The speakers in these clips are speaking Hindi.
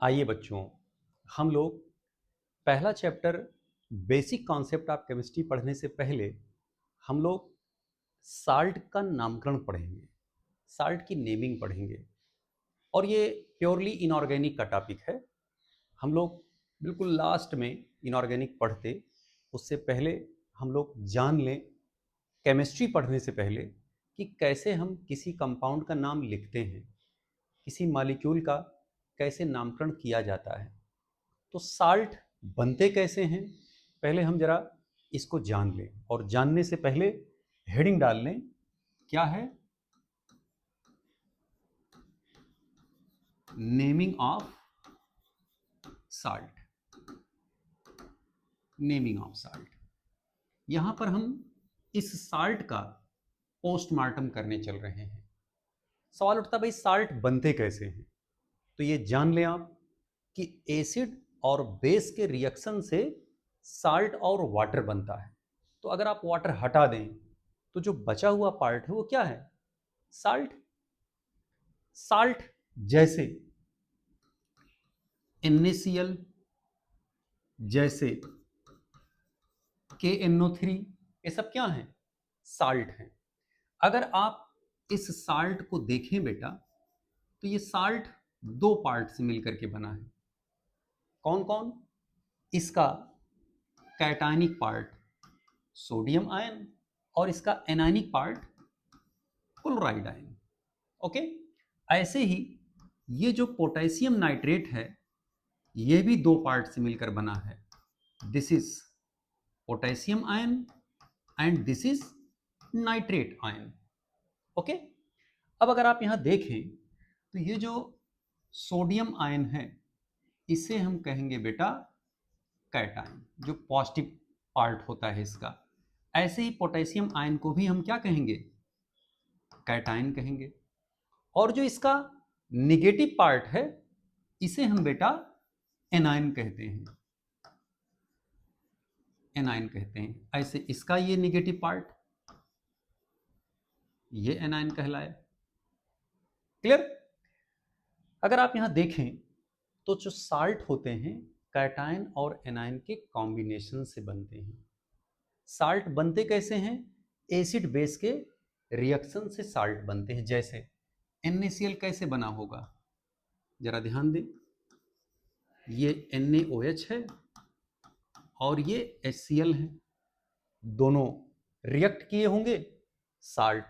आइए बच्चों, हम लोग पहला chapter basic concept of chemistry पढ़ने से पहले हम लोग साल्ट का नामकरण पढ़ेंगे, साल्ट की नेमिंग पढ़ेंगे। और ये प्योरली इनऑर्गेनिक का टॉपिक है। हम लोग बिल्कुल लास्ट में इनऑर्गेनिक पढ़ते, उससे पहले हम लोग जान लें केमिस्ट्री पढ़ने से पहले कि कैसे हम किसी कंपाउंड का नाम लिखते हैं, किसी मॉलिक्यूल का कैसे नामकरण किया जाता है। तो साल्ट बनते कैसे हैं, पहले हम जरा इसको जान लें। और जानने से पहले हेडिंग डाल लें, क्या है? Naming of salt. Naming of salt. यहां पर हम इस साल्ट का पोस्टमार्टम करने चल रहे हैं। सवाल उठता भाई साल्ट बनते कैसे हैं? तो ये जान लें आप कि एसिड और बेस के रिएक्शन से साल्ट और वाटर बनता है। तो अगर आप वाटर हटा दें तो जो बचा हुआ पार्ट है वो क्या है? साल्ट। साल्ट जैसे NaCl, जैसे KNO3, ये सब क्या है? साल्ट हैं। अगर आप इस साल्ट को देखें बेटा, तो ये साल्ट दो पार्ट से मिलकर के बना है। कौन कौन? इसका कैटायनिक पार्ट सोडियम आयन और इसका anionic part chloride ion. Okay, ऐसे ही ये जो पोटेशियम नाइट्रेट है ये भी दो पार्ट से मिलकर बना है। This is potassium ion and this is nitrate ion. Okay, अब अगर आप यहां देखें तो ये जो सोडियम आयन है इसे हम कहेंगे बेटा कैटायन, जो पॉजिटिव पार्ट होता है इसका। ऐसे ही पोटेशियम आयन को भी हम क्या कहेंगे? कैटायन कहेंगे। और जो इसका निगेटिव पार्ट है इसे हम बेटा एनायन कहते हैं। एनायन कहते हैं। ऐसे इसका ये निगेटिव पार्ट ये एनायन कहलाए। क्लियर? अगर आप यहां देखें तो जो साल्ट होते हैं कैटायन और एनायन के कॉम्बिनेशन से बनते हैं। साल्ट बनते कैसे हैं? एसिड बेस के रिएक्शन से साल्ट बनते हैं। जैसे NaCl कैसे बना होगा, जरा ध्यान दें। ये NaOH है और ये HCl है, दोनों रिएक्ट किए होंगे, साल्ट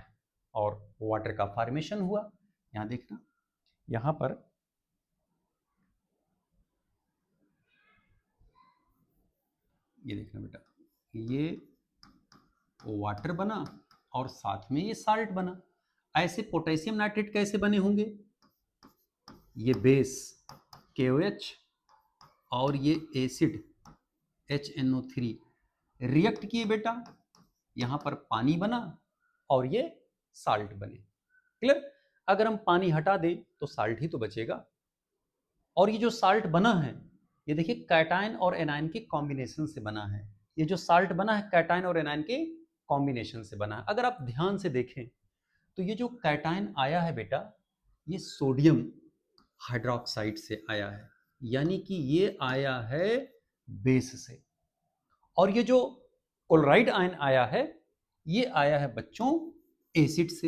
और वाटर का फॉर्मेशन हुआ। यहां देखना, यहां पर ये देखना बेटा, ये वाटर बना और साथ में ये साल्ट बना। ऐसे पोटेशियम नाइट्रेट कैसे बने होंगे? ये बेस KOH और ये एसिड HNO3 रिएक्ट किए बेटा, यहां पर पानी बना और ये साल्ट बने। क्लियर? अगर हम पानी हटा दें तो साल्ट ही तो बचेगा। और ये जो साल्ट बना है ये देखिए कैटायन और एनायन के कॉम्बिनेशन से बना है। ये जो साल्ट बना है कैटायन और एनायन के कॉम्बिनेशन से बना है। अगर आप ध्यान से देखें तो ये जो कैटायन आया है बेटा ये सोडियम हाइड्रोक्साइड से आया है, यानी कि ये आया है बेस से। और ये जो क्लोराइड आयन आया है ये आया है बच्चों एसिड से।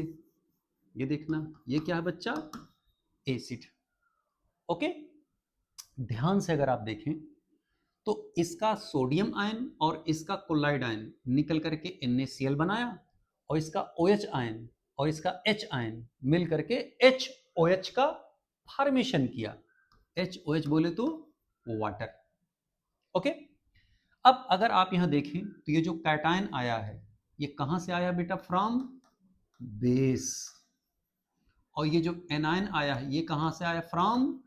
ये देखना, ये क्या है बच्चा? एसिड। ओके, ध्यान से अगर आप देखें तो इसका सोडियम आयन और इसका क्लोराइड आयन निकल करके NaCl बनाया और इसका OH आयन और इसका H आयन मिल करके HOH का फॉर्मेशन किया। HOH बोले तो वाटर। ओके, अब अगर आप यहां देखें तो ये जो कैटायन आया है ये कहां से आया बेटा? From base. और ये जो एनायन आया है ये कहां से आया? From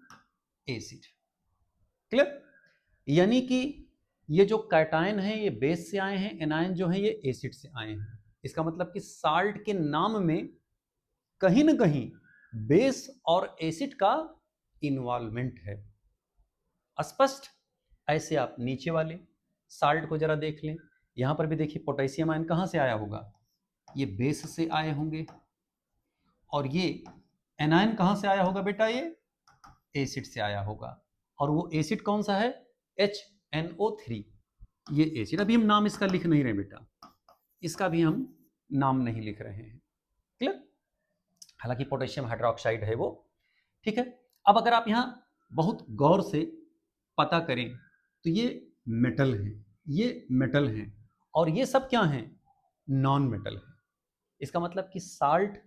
acid. क्लियर? यानी कि ये जो कैटायन है ये बेस से आए हैं, एनायन जो है ये एसिड से आए हैं। इसका मतलब कि साल्ट के नाम में कहीं ना कहीं बेस और एसिड का इन्वॉल्वमेंट है। स्पष्ट? ऐसे आप नीचे वाले साल्ट को जरा देख लें। यहां पर भी देखिए पोटेशियम आयन कहां से आया होगा? ये बेस से आए होंगे। और ये एनायन कहां से आया होगा बेटा? ये एसिड से आया होगा। और वो एसिड कौन सा है, HNO3। ये एसिड, अभी हम नाम इसका लिख नहीं रहे बेटा, इसका भी हम नाम नहीं लिख रहे हैं, क्लियर। हालांकि पोटेशियम हाइड्रोक्साइड है वो, ठीक है। अब अगर आप यहाँ बहुत गौर से पता करें तो ये मेटल है, ये मेटल है, और ये सब क्या हैं, नॉन मेटल है। इसका मतलब कि साल्ट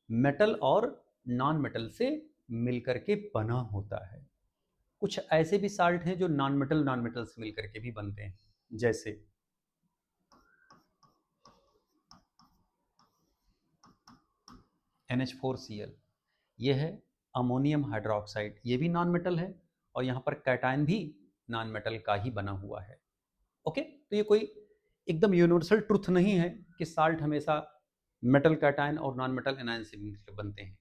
मेटल और नॉन मेटल से मिलकर के बना होता है। कुछ ऐसे भी साल्ट हैं जो नॉन मेटल से मिलकर के भी बनते हैं, जैसे NH4Cl, ये है अमोनियम हाइड्रोक्साइड, ये भी नॉन मेटल है, और यहाँ पर कैटायन भी नॉन मेटल का ही बना हुआ है। ओके, तो ये कोई एकदम यूनिवर्सल ट्रुथ नहीं है कि साल्ट हमेशा मेटल कैटायन और नॉन मेटल एनायन से मिलकर बनते हैं।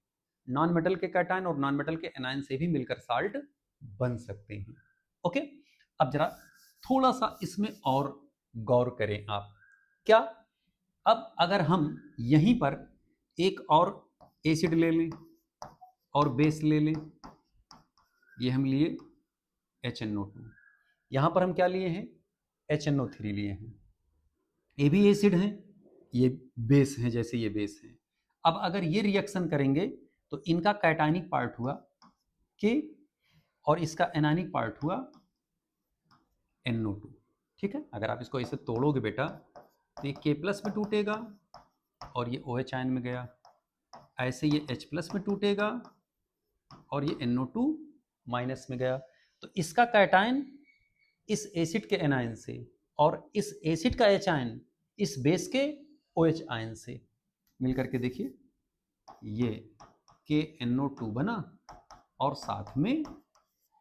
नॉन मेटल के कैटायन और नॉन मेटल के एनायन से भी मिलकर साल्ट बन सकते हैं। ओके, अब जरा थोड़ा सा इसमें और गौर करें आप। क्या, अब अगर हम यहीं पर एक और एसिड ले लें और बेस ले लें, ये हम लिए HNO2, यहाँ पर हम क्या लिए हैं, HNO3 लिए हैं। ये भी एसिड हैं, ये बेस हैं, जैसे ये बेस हैं। अब अगर ये रिएक्शन करेंगे तो इनका कैटायनिक पार्ट हुआ K और इसका एनायनिक पार्ट हुआ NO2, ठीक है। अगर आप इसको ऐसे तोड़ोगे बेटा तो ये K+ में टूटेगा और ये OH आयन में गया, ऐसे ये H+ में टूटेगा और ये NO2- में गया। तो इसका कैटायन इस एसिड के एनायन से और इस एसिड का H आयन इस बेस के OH आयन से मिलकर के देखिए ये KNO2 बना और साथ में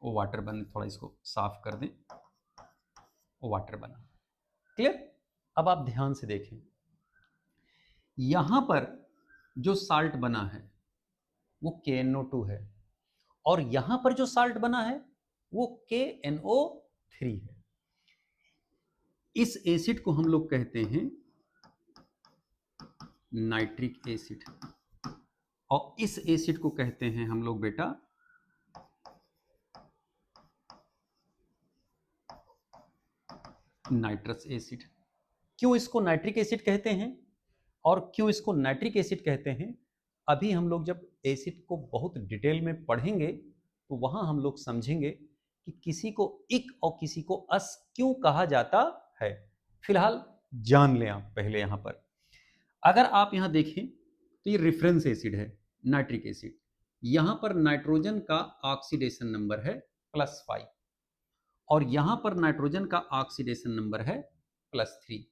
वाटर बने। थोड़ा इसको साफ कर दें, वाटर बना, क्लियर। अब आप ध्यान से देखें, यहां पर जो साल्ट बना है वो KNO2 है और यहां पर जो साल्ट बना है वो KNO3 है। इस एसिड को हम लोग कहते हैं नाइट्रिक एसिड और इस एसिड को कहते हैं हम लोग बेटा नाइट्रस एसिड। क्यों इसको नाइट्रिक एसिड कहते हैं और क्यों इसको नाइट्रिक एसिड कहते हैं, अभी हम लोग जब एसिड को बहुत डिटेल में पढ़ेंगे तो वहां हम लोग समझेंगे कि किसी को इक और किसी को अस क्यों कहा जाता है। फिलहाल जान लें आप पहले। यहां पर अगर आप यहां देखें तो ये रेफरेंस एसिड है नाइट्रिक एसिड, यहां पर नाइट्रोजन का ऑक्सीडेशन नंबर है +5 और यहां पर नाइट्रोजन का ऑक्सीडेशन नंबर है +3।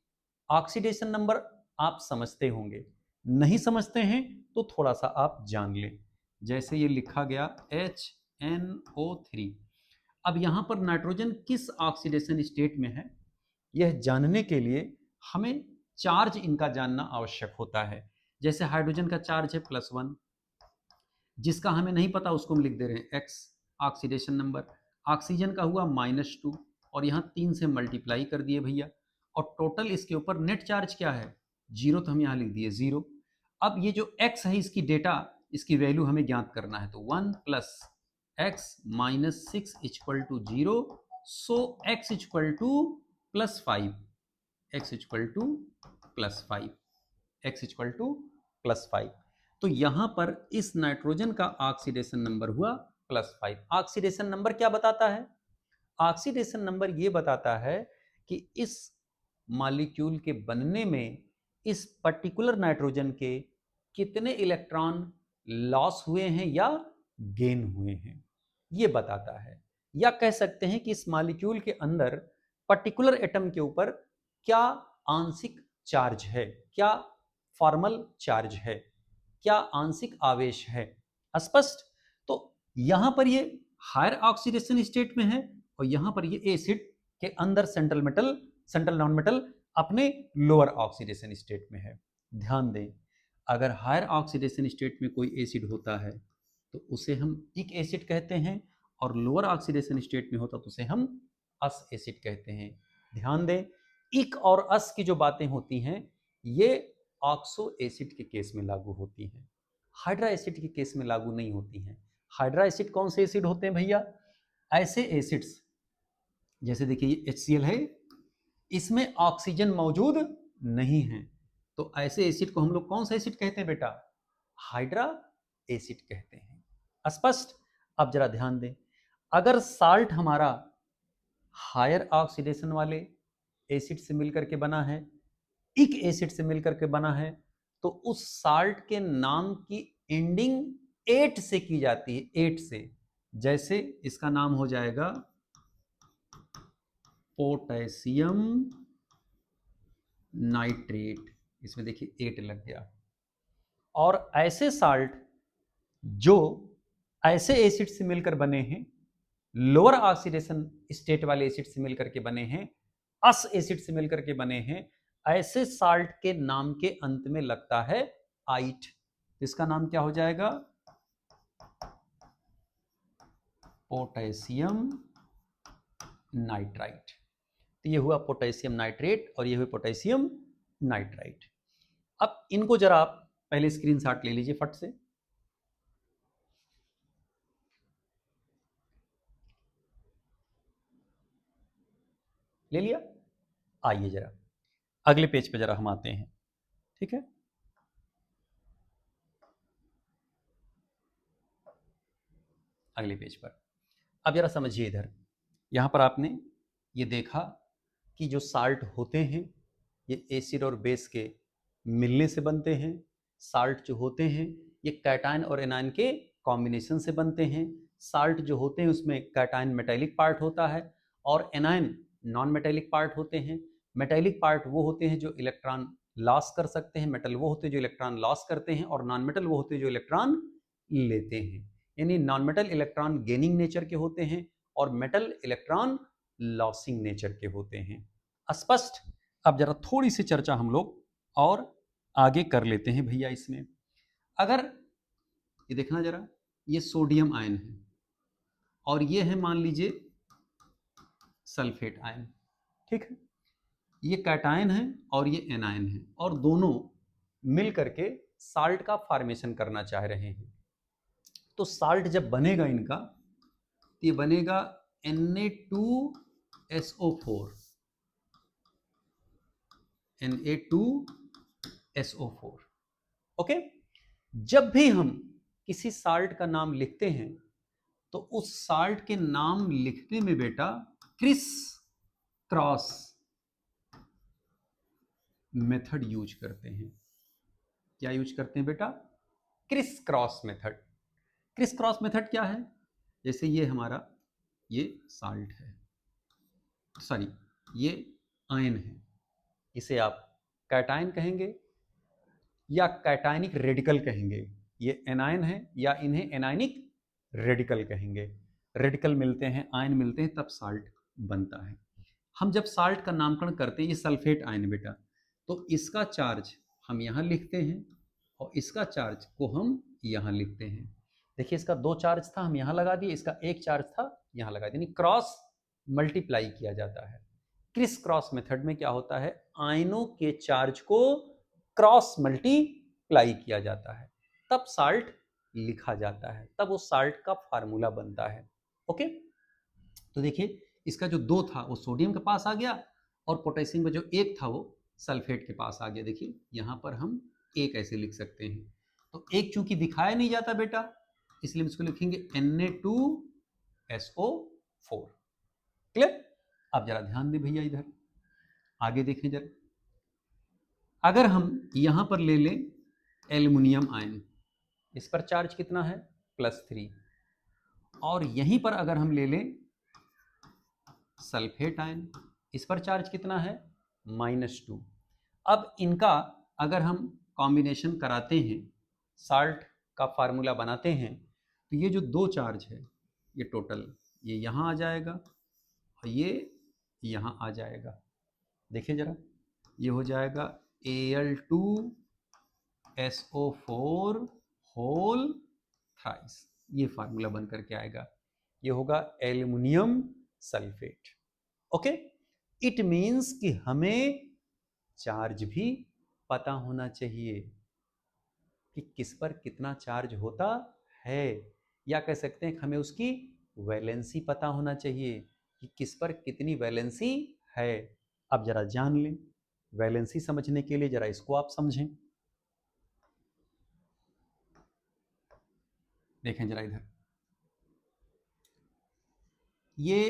ऑक्सीडेशन नंबर आप समझते होंगे, नहीं समझते हैं तो थोड़ा सा आप जान लें। जैसे ये लिखा गया HNO3, अब यहां पर नाइट्रोजन किस ऑक्सीडेशन स्टेट में है यह जानने के लिए हमें चार्ज इनका जानना आवश्यक होता है। जैसे हाइड्रोजन का चार्ज है +1, जिसका हमें नहीं पता उसको हम लिख दे रहे हैं x ऑक्सीडेशन नंबर। ऑक्सीजन का हुआ -2 और यहाँ 3 से मल्टीप्लाई कर दिए भैया, और टोटल इसके ऊपर नेट चार्ज क्या है 0, तो हम यहाँ लिख दिए 0। अब ये जो x है इसकी डेटा, इसकी वैल्यू हमें ज्ञात करना है, तो 1 + x - 6 = 0, सो x = +5, x = +5, x = +5। तो यहां पर इस नाइट्रोजन का ऑक्सीडेशन नंबर हुआ +5। ऑक्सीडेशन नंबर क्या बताता है, ऑक्सीडेशन नंबर ये बताता है कि इस मॉलिक्यूल के बनने में इस पर्टिकुलर नाइट्रोजन के कितने इलेक्ट्रॉन लॉस हुए हैं या गेन हुए हैं, ये बताता है। या कह सकते हैं कि इस मॉलिक्यूल के अंदर पर्टिकुलर एटम के ऊपर क्या आंशिक चार्ज है, क्या फॉर्मल चार्ज है, क्या आंशिक आवेश है। स्पष्ट। तो यहां पर ये हायर ऑक्सीडेशन स्टेट में है और यहां पर ये एसिड के अंदर सेंट्रल नॉन मेटल अपने लोअर ऑक्सीडेशन स्टेट में है। ध्यान दें, अगर हायर ऑक्सीडेशन स्टेट में कोई एसिड होता है तो उसे हम इक एसिड कहते हैं और लोअर ऑक्सीडेशन स्टेट में होता तो उसे हम अस एसिड कहते हैं। ध्यान दें, इक और अस की जो बातें होती हैं ये ऑक्सो एसिड के केस में लागू होती हैं, हाइड्रा एसिड के केस में लागू नहीं होती हैं। हाइड्रा एसिड कौन से एसिड होते हैं भैया, ऐसे एसिड्स, जैसे देखिए ये HCl है, इसमें ऑक्सीजन मौजूद नहीं है, तो ऐसे एसिड को हम लोग कौन सा एसिड कहते हैं बेटा? हाइड्रा एसिड कहते हैं। स्पष्ट? अब जरा ध्यान दें, अगर साल्ट हमारा हायर ऑक्सीडेशन वाले एसिड से मिलकर के बना है, इक एसिड से मिलकर के बना है, तो उस साल्ट के नाम की एंडिंग 8 से की जाती है, 8 से। जैसे इसका नाम हो जाएगा पोटेशियम नाइट्रेट, इसमें देखिए 8 लग गया। और ऐसे साल्ट जो ऐसे एसिड से मिलकर बने हैं, लोअर ऑक्सीडेशन स्टेट वाले एसिड से मिलकर के बने हैं, अस एसिड से मिलकर के बने हैं, ऐसे साल्ट के नाम के अंत में लगता है आइट, इसका नाम क्या हो जाएगा? Potassium nitrite. तो ये हुआ पोटेशियम नाइट्रेट और ये हुआ पोटेशियम नाइट्राइट। अब इनको जरा आप पहले स्क्रीनशॉट ले लीजिए फट से। ले लिया? आइए जरा अगले पेज पे जरा हम आते हैं, ठीक है? अगले पेज पर अब जरा समझिए इधर, यहां पर आपने ये देखा कि जो साल्ट होते हैं ये एसिड और बेस के मिलने से बनते हैं। साल्ट जो होते हैं ये कैटायन और एनायन के कॉम्बिनेशन से बनते हैं। साल्ट जो होते हैं उसमें कैटायन मेटेलिक पार्ट होता है और एनायन नॉन मेटेलिक पार्ट होते हैं। मेटेलिक पार्ट वो होते हैं जो इलेक्ट्रॉन लॉस कर सकते हैं, मेटल वो होते हैं जो इलेक्ट्रॉन लॉस करते हैं, और नॉन मेटल वो होते हैं जो इलेक्ट्रॉन लेते हैं। यानी non metal electron gaining nature के होते हैं और मेटल इलेक्ट्रॉन लॉसिंग नेचर के होते हैं। स्पष्ट? अब जरा थोड़ी सी चर्चा हम लोग और आगे कर लेते हैं भैया इसमें। अगर ये देखना जरा, ये सोडियम आयन है और ये है मान लीजिए सल्फेट आयन, ठीक है? ये कैटायन है और ये एनायन है और दोनों मिल करके साल्ट का फॉर्मेशन करना चाह रहे हैं। तो साल्ट जब बनेगा इनका तो ये बनेगा Na2SO4, Na2SO4। ओके? जब भी हम किसी साल्ट का नाम लिखते हैं तो उस साल्ट के नाम लिखने में बेटा क्रिस क्रॉस मेथड यूज करते हैं। क्या यूज करते हैं बेटा? Chris cross method. Chris cross method क्या है? जैसे ये हमारा ये साल्ट है, सॉरी ये आयन है, इसे आप कैटायन कहेंगे या कैटायनिक रेडिकल कहेंगे। ये एनायन है या इन्हें एनायनिक रेडिकल कहेंगे। रेडिकल मिलते हैं, आयन मिलते हैं, तब साल्ट बनता है। हम जब साल्ट का नामकरण करते हैं, ये सल्फेट आयन बेटा, तो इसका चार्ज हम यहाँ लिखते हैं और इसका चार्ज को हम यहाँ लिखते हैं। देखिए इसका 2 चार्ज था, हम यहाँ लगा दिए, इसका 1 चार्ज था, यहाँ लगा दिया, यानी क्रॉस मल्टीप्लाई किया जाता है। क्रिस क्रॉस मेथड में क्या होता है? आयनों के चार्ज को क्रॉस मल्टीप्लाई किया जाता है, तब साल्ट लिखा जाता है, तब उस साल्ट का फार्मूला बनता है। ओके? तो देखिए इसका जो 2 था वो सोडियम के पास आ गया और पोटेशियम का जो 1 था वो सल्फेट के पास आ गया। देखिए यहाँ पर हम 1 ऐसे लिख सकते हैं। तो 1 चूंकि दिखाया नहीं जाता बेटा, इसलिए हम इसको लिखेंगे Na2SO4। क्लियर? अब जरा ध्यान दें भैया, इधर आगे देखें जरा। अगर हम यहां पर ले लें एल्युमिनियम आयन, इस पर चार्ज कितना है? +3। और यहीं पर अगर हम ले लें सल्फेट आयन, इस पर चार्ज कितना है? -2। अब इनका अगर हम कॉम्बिनेशन कराते हैं, साल्ट का फार्मूला बनाते हैं, तो ये जो 2 चार्ज है ये टोटल ये यहाँ आ जाएगा और ये यहाँ आ जाएगा। देखिए जरा, ये हो जाएगा Al2SO4 होल थ्राइस, ये फार्मूला बन करके आएगा। ये होगा aluminium sulphate. Okay? It means कि हमें चार्ज भी पता होना चाहिए कि किस पर कितना चार्ज होता है, या कह सकते हैं कि हमें उसकी वैलेंसी पता होना चाहिए कि किस पर कितनी वैलेंसी है। अब जरा जान लें, वैलेंसी समझने के लिए जरा इसको आप समझें। देखें जरा इधर, ये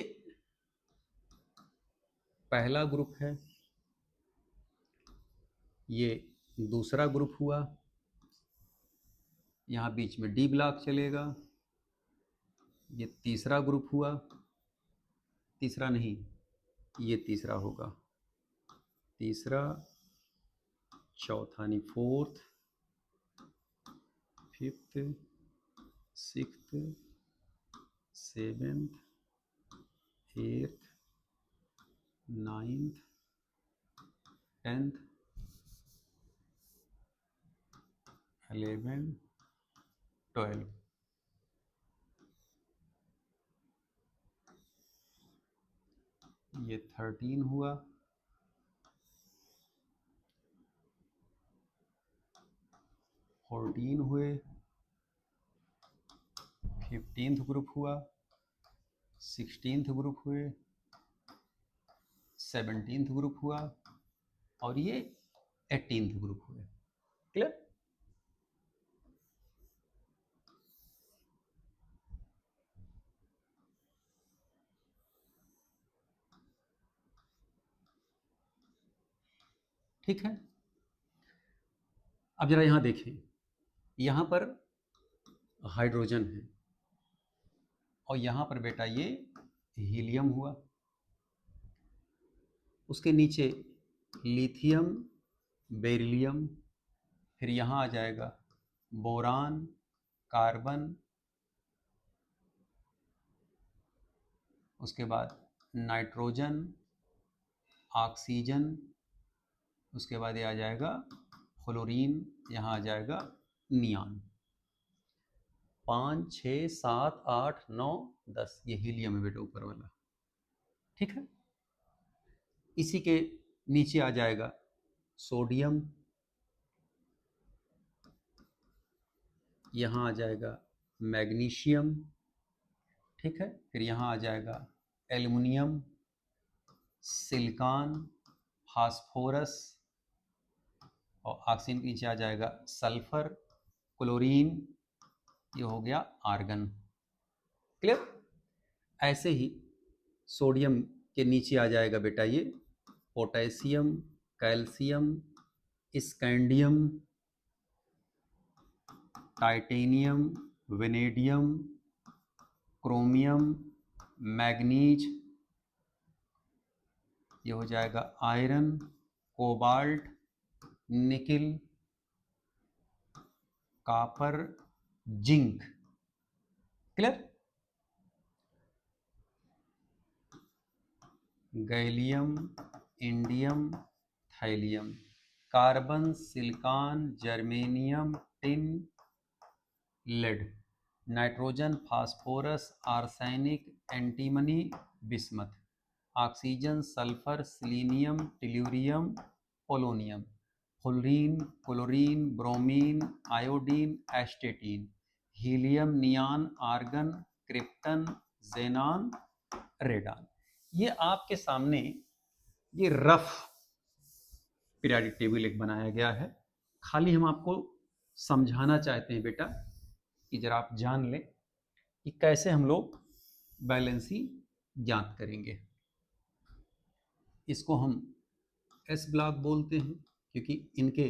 पहला ग्रुप है, ये दूसरा ग्रुप हुआ, यहाँ बीच में डी ब्लॉक चलेगा, ये तीसरा ग्रुप हुआ, तीसरा नहीं, ये तीसरा होगा, तीसरा, चौथा नहीं, fourth, fifth, sixth, seventh, eighth, ninth, 10th, 11, 12। ये 13 हुआ, 14 हुए, 15th ग्रुप हुआ, 16th ग्रुप हुए, 17th ग्रुप हुआ, और ये 18th ग्रुप हुए। क्लियर? ठीक है। अब जरा यहां देखें, यहां पर हाइड्रोजन है और यहां पर बेटा ये हीलियम हुआ, उसके नीचे लिथियम, बेरिलियम, फिर यहाँ आ जाएगा बोरान, कार्बन, उसके बाद नाइट्रोजन, ऑक्सीजन, उसके बाद ये आ जाएगा फ्लोरीन, यहाँ आ जाएगा नियान। 5, 6, 7, 8, 9, 10, ये हीलियम है बेटा ऊपर वाला। ठीक है। इसी के नीचे आ जाएगा सोडियम, यहाँ आ जाएगा मैग्नीशियम, ठीक है। फिर यहाँ आ जाएगा एल्युमिनियम, सिलिकॉन, फास्फोरस, और ऑक्सीजन के नीचे आ जाएगा सल्फर, क्लोरीन, ये हो गया आर्गन। क्लियर? ऐसे ही सोडियम के नीचे आ जाएगा बेटा ये potassium, calcium, scandium, titanium, vanadium, chromium, manganese, ये हो जाएगा iron, cobalt, nickel, copper, zinc. Clear? Gallium, indium, thallium, carbon, silicon, germanium, tin, lead, nitrogen, phosphorus, arsenic, antimony, bismuth, oxygen, sulphur, selenium, tellurium, polonium, fluorine, chlorine, bromine, iodine, astatine, helium, neon, argon, krypton, xenon, radon. ये आपके सामने ये रफ पीरियोडिक टेबल एक बनाया गया है। खाली हम आपको समझाना चाहते हैं बेटा कि जरा आप जान लें कि कैसे हम लोग बैलेंसी ज्ञात करेंगे। इसको हम एस ब्लॉक बोलते हैं क्योंकि इनके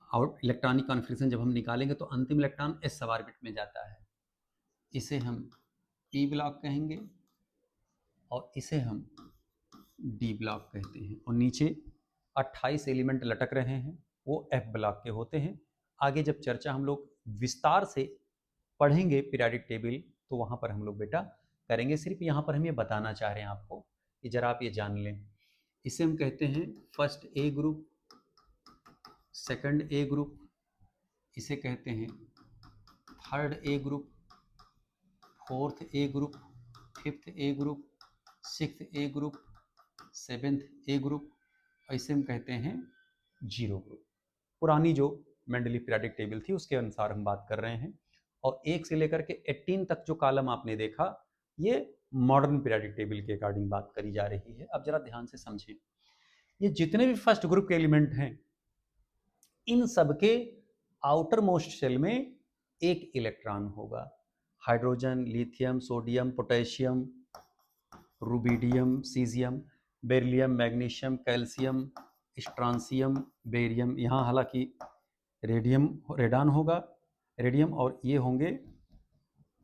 आउट इलेक्ट्रॉनिक कॉन्फिगरेशन जब हम निकालेंगे तो अंतिम इलेक्ट्रॉन एस सब ऑर्बिट में जाता है। इसे हम पी ब्लॉक कहेंगे और इसे हम डी ब्लॉक कहते हैं। और नीचे 28 एलिमेंट लटक रहे हैं वो एफ ब्लॉक के होते हैं। आगे जब चर्चा हम लोग विस्तार से पढ़ेंगे पीरियोडिक टेबल तो वहाँ पर हम लोग बेटा करेंगे। सिर्फ यहाँ पर हम ये बताना चाह रहे हैं आपको कि जरा आप ये जान लें। इसे हम कहते हैं first A group, second A group, इसे कहते हैं third A group, fourth A group, fifth A group, sixth A group, seventh A group, इसे हम कहते हैं जीरो ग्रुप। पुरानी जो मेंडली पीरियोडिक टेबल थी उसके अनुसार हम बात कर रहे हैं। और 1 से लेकर के 18 तक जो कॉलम आपने देखा, ये मॉडर्न पीरियोडिक टेबल के अकॉर्डिंग बात करी जा रही है। अब जरा ध्यान से समझें, ये जितने भी फर्स्ट ग्रुप के एलिमेंट हैं, इन सबके आउटर मोस्ट शेल में एक इलेक्ट्रॉन होगा। Hydrogen, lithium, sodium, potassium, rubidium, caesium, beryllium, magnesium, calcium, strontium, barium, यहाँ हालांकि रेडियम, रेडान होगा, रेडियम, और ये होंगे,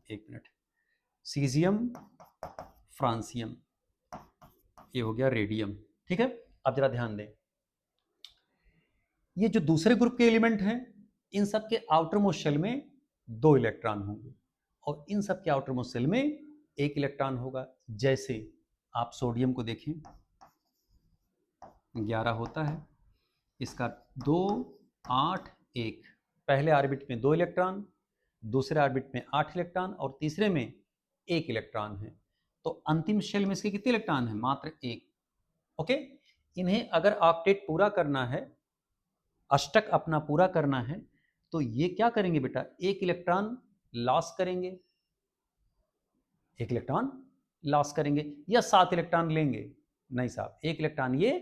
एक मिनट, सीजियम, फ्रांसियम, ये हो गया रेडियम। ठीक है, अब जरा ध्यान दें, ये जो दूसरे ग्रुप के एलिमेंट हैं, इन सब के आउटर मोस्ट शेल में 2 इलेक्ट्रॉन होंगे और इन सब के आउटर मोस्ट शेल में 1 इलेक्ट्रॉन होगा। जैसे आप सोडियम को देखें, 11 होता है, इसका 2, 8, 1, पहले ऑर्बिट में 2 इलेक्ट्रॉन, दूसरे ऑर्बिट में 8 इलेक्ट्रॉन और तीसरे में 1 इलेक्ट्रॉन है। तो अंतिम शेल में इसके कितने इलेक्ट्रॉन है? मात्र 1। ओके, इन्हें अगर ऑक्टेट पूरा करना है, अष्टक अपना पूरा करना है, तो ये क्या करेंगे बेटा? 1 इलेक्ट्रॉन लॉस करेंगे, 1 इलेक्ट्रॉन लॉस करेंगे, या 7 इलेक्ट्रॉन लेंगे? नहीं साहब, 1 इलेक्ट्रॉन ये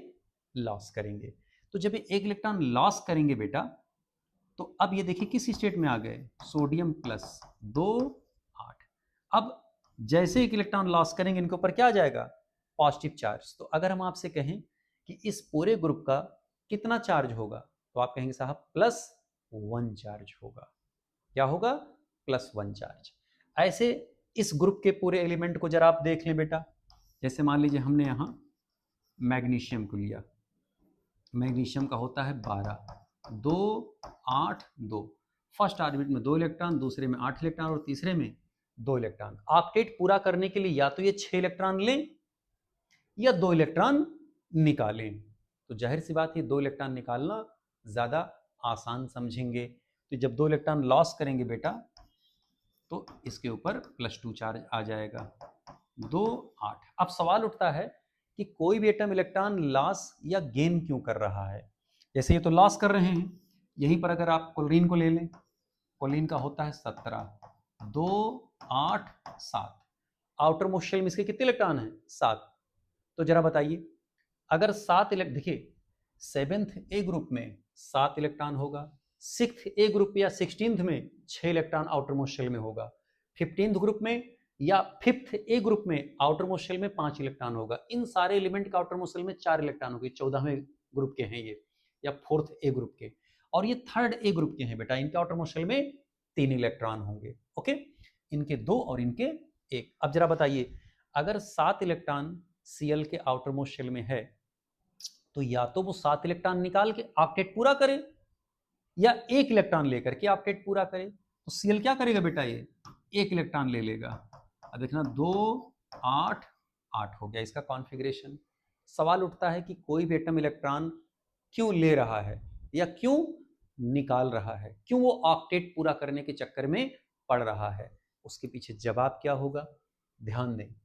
लॉस करेंगे। तो जब ये 1 इलेक्ट्रॉन लॉस करेंगे बेटा, तो अब ये देखिए किस स्टेट में आ गए, सोडियम प्लस 2, 8। अब जैसे 1 इलेक्ट्रॉन लॉस करेंगे, इनके ऊपर क्या आ जाएगा? Positive charge. तो अगर हम आपसे कहें कि इस पूरे ग्रुप का कितना चार्ज होगा, तो आप कहेंगे साहब +1 चार्ज होगा। क्या होगा? +1 चार्ज। ऐसे इस ग्रुप के पूरे एलिमेंट को जरा आप देख लें बेटा। जैसे मान लीजिए हमने यहाँ मैग्नीशियम को लिया, मैग्नीशियम का होता है 12, 2, 8, 2। फर्स्ट ऑर्बिट में 2 इलेक्ट्रॉन, दूसरे में 8 इलेक्ट्रॉन और तीसरे में 2 इलेक्ट्रॉन। ऑक्टेट पूरा करने के लिए या तो ये 6 इलेक्ट्रॉन लें या 2 इलेक्ट्रॉन निकालें। तो जाहिर सी बात है 2 इलेक्ट्रॉन निकालना ज़्यादा आसान समझेंगे। तो जब 2 इलेक्ट्रॉन लॉस करेंगे बेटा, तो इसके ऊपर +2 चार्ज आ जाएगा, 2, 8। अब सवाल उठता है कि कोई भी एटम इलेक्ट्रॉन लॉस या गेन क्यों कर रहा है? जैसे ये तो लॉस कर रहे हैं, यहीं पर अगर आप क्लोरीन को ले लें, क्लोरीन का होता है 17, 2, 8, 7। आउटर मोस्ट शेल में इसके कितने इलेक्ट्रॉन हैं? 7। तो जरा बताइए, अगर 7 इलेक्ट्रॉन, देखिए 7th ए ग्रुप में 7 इलेक्ट्रॉन होगा, 6th ए ग्रुप या 16th में 6 इलेक्ट्रॉन आउटर मोस्ट शेल में होगा, 15th ग्रुप में या 5th ए ग्रुप में आउटर मोस्ट शेल में 5 इलेक्ट्रॉन होगा। इन सारे एलिमेंट का आउटर मोस्ट शेल में 4 इलेक्ट्रॉन होंगे। 14वें ग्रुप के हैं ये, या 4th ए ग्रुप के, और ये 3rd ए ग्रुप के हैं बेटा, इनके आउटर मोस्ट शेल में 3 इलेक्ट्रॉन होंगे। ओके, इनके 2 और इनके 1। अब जरा बताइए, अगर 7 इलेक्ट्रॉन Cl के आउटर मोस्ट शेल में है, तो या तो वो 7 इलेक्ट्रॉन निकाल के ऑक्टेट पूरा करे, या 1 इलेक्ट्रॉन लेकर के ऑक्टेट पूरा करे। तो Cl क्या करेगा बेटा? ये 1 इलेक्ट्रॉन ले लेगा। अब देखना, 2, 8, 8 हो गया इसका कॉन्फ़िगरेशन। सवाल उठता है कि कोई भी एटम इलेक्ट्रॉन क्यों ले रहा है या क्यों निकाल रहा है, क्यों वो ऑक्टेट पूरा करने के चक्कर में पड़ रहा है? उसके पीछे जवाब क्या होगा? ध्यान दें,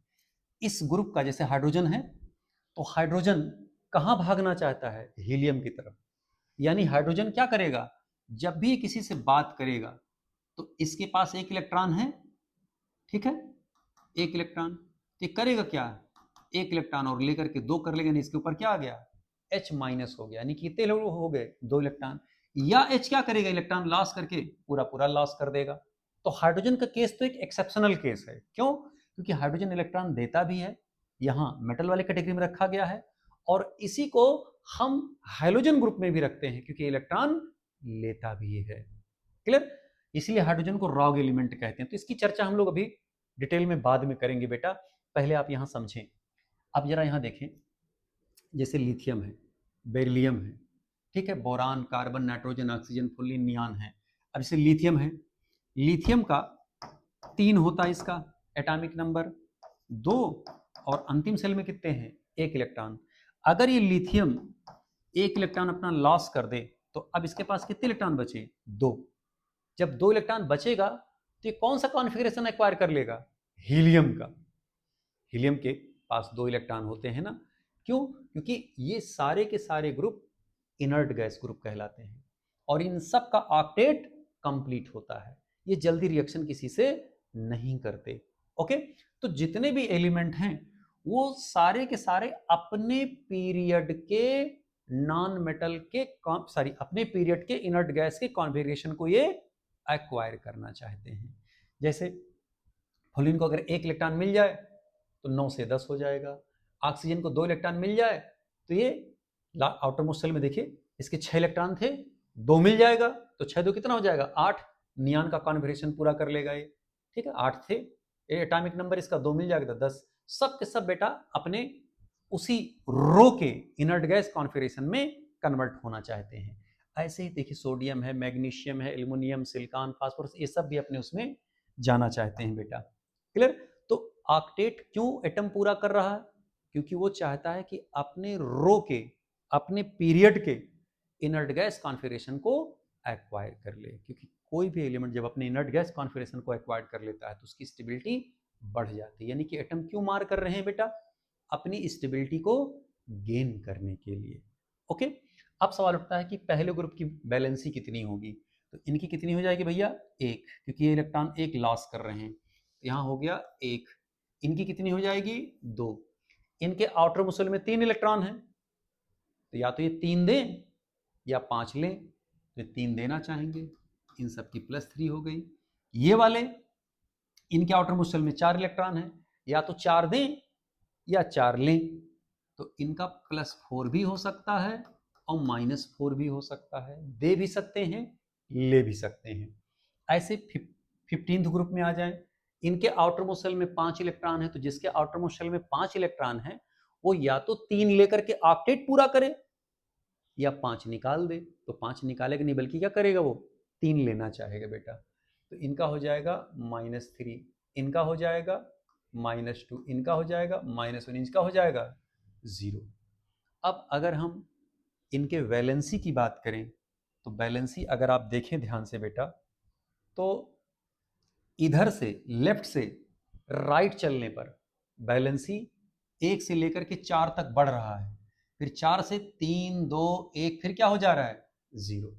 इस ग्रुप का जैसे हाइड्रोजन है, तो हाइड्रोजन कहाँ भागना चाहता है? हीलियम की तरफ। यानी हाइड्रोजन क्या करेगा? जब भी किसी से बात करेगा, तो इसके पास 1 इलेक्ट्रॉन है, ठीक है, 1 इलेक्ट्रॉन, तो करेगा क्या? 1 इलेक्ट्रॉन और लेकर के 2 कर लेगा, नहीं इसके ऊपर क्या आ गया? H- हो गया, यानी कितने लोग हो गए? 2 इलेक्ट्रॉन। या H क्या करेगा? इलेक्ट्रॉन लॉस करके पूरा पूरा लॉस कर देगा। तो हाइड्रोजन का केस तो एक एक्सेप्शनल केस है। क्यों? क्योंकि हाइड्रोजन इलेक्ट्रॉन देता भी है, यहाँ मेटल वाले कैटेगरी में रखा गया है, और इसी को हम हाइड्रोजन ग्रुप में भी रखते हैं क्योंकि इलेक्ट्रॉन लेता भी है। क्लियर? इसलिए हाइड्रोजन को रॉग एलिमेंट कहते हैं। तो इसकी चर्चा हम लोग अभी डिटेल में बाद में करेंगे बेटा, पहले आप यहाँ समझें। अब जरा यहाँ देखें, जैसे लिथियम है, बेरिलियम है, ठीक है, बोरान, कार्बन, नाइट्रोजन, ऑक्सीजन, फुल्लिन, नियान है। अब जैसे लिथियम है, लिथियम का 3 होता है इसका एटॉमिक नंबर, 2, और अंतिम सेल में कितने हैं? 1 इलेक्ट्रॉन। अगर ये लिथियम 1 इलेक्ट्रॉन अपना लॉस कर दे, तो अब इसके पास कितने इलेक्ट्रॉन बचे? 2। जब 2 इलेक्ट्रॉन बचेगा, तो ये कौन सा कॉन्फ़िगरेशन एक्वायर कर लेगा? हीलियम का। हीलियम के पास 2 इलेक्ट्रॉन होते हैं ना। क्यों? क्योंकि ये सारे के सारे ग्रुप इनर्ट गैस ग्रुप कहलाते हैं, और इन सब का ऑक्टेट कंप्लीट होता है। ये जल्दी रिएक्शन किसी से नहीं करते। ओके, तो जितने भी एलिमेंट हैं वो सारे के सारे अपने पीरियड के नॉन मेटल के अपने पीरियड के इनर्ट गैस के कॉन्फ़िगरेशन को ये एक्वायर करना चाहते हैं। जैसे फ्लोरीन को अगर 1 इलेक्ट्रॉन मिल जाए तो 9 से 10 हो जाएगा। ऑक्सीजन को 2 इलेक्ट्रॉन मिल जाए तो ये आउटर मोस्ट शेल में देखिए इसके 6 इलेक्ट्रॉन थे, 2 मिल जाएगा तो 6 2 कितना हो जाएगा 8, नियॉन का कॉन्फ़िगरेशन पूरा कर लेगा ये। ठीक है, 8 थे, ये एटॉमिक नंबर इसका 2 मिल जाएगा तो 10। सब के सब बेटा अपने उसी रो के इनर्ट गैस कॉन्फ़िगरेशन में कन्वर्ट होना चाहते हैं। ऐसे ही देखिए सोडियम है, मैग्नीशियम है, एल्युमिनियम, सिलिकॉन, फास्फोरस, ये सब भी अपने उसमें जाना चाहते हैं बेटा। क्लियर? तो ऑक्टेट क्यों एटम पूरा कर रहा है? क्योंकि वो चाहता है कि अपने रो के, अपने पीरियड के इनर्ट गैस कॉन्फ़िगरेशन को एक्वायर कर ले। क्योंकि कोई भी एलिमेंट जब अपने इनर्ट गैस कॉन्फ़िगरेशन को एक्वायर कर लेता है तो उसकी स्टेबिलिटी बढ़ जाती है। यानी कि एटम क्यों मार कर रहे हैं बेटा? अपनी स्टेबिलिटी को गेन करने के लिए। ओके, अब सवाल उठता है कि पहले ग्रुप की वैलेंसी कितनी होगी? तो इनकी कितनी हो जाएगी भैया? 1, क्योंकि ये इलेक्ट्रॉन 1 लॉस कर रहे हैं। यहाँ हो गया 1। इनकी कितनी हो जाएगी? 2। इनके आउटर मोस्ट में 3 इलेक्ट्रॉन हैं तो या तो ये 3 दें या 5 लें, तो 3 देना चाहेंगे। इन सब की +3 हो गई। ये वाले इनके आउटर मोस्ट में 4 इलेक्ट्रॉन हैं, या तो 4 दें या 4 लें, तो इनका +4 भी हो सकता है और -4 भी हो सकता है। दे भी सकते हैं, ले भी सकते हैं। ऐसे 15th ग्रुप में आ जाए। इनके आउटर मोस्ट शेल में 5 इलेक्ट्रॉन है तो जिसके आउटर मोस्ट शेल में 5 इलेक्ट्रॉन है वो या तो 3 लेकर के ऑक्टेट पूरा करे या 5 निकाल दे। तो 5 निकालेगा नहीं बल्कि क्या करेगा, वो 3 लेना चाहेगा बेटा। तो इनका हो जाएगा -3, इनका हो जाएगा -2, इनका हो जाएगा -1, इनका हो जाएगा 0। अब अगर हम इनके वैलेंसी की बात करें तो वैलेंसी अगर आप देखें ध्यान से बेटा तो इधर से लेफ्ट से राइट चलने पर वैलेंसी 1 से लेकर के 4 तक बढ़ रहा है, फिर 4 से 3 2 1 फिर क्या हो जा रहा है 0।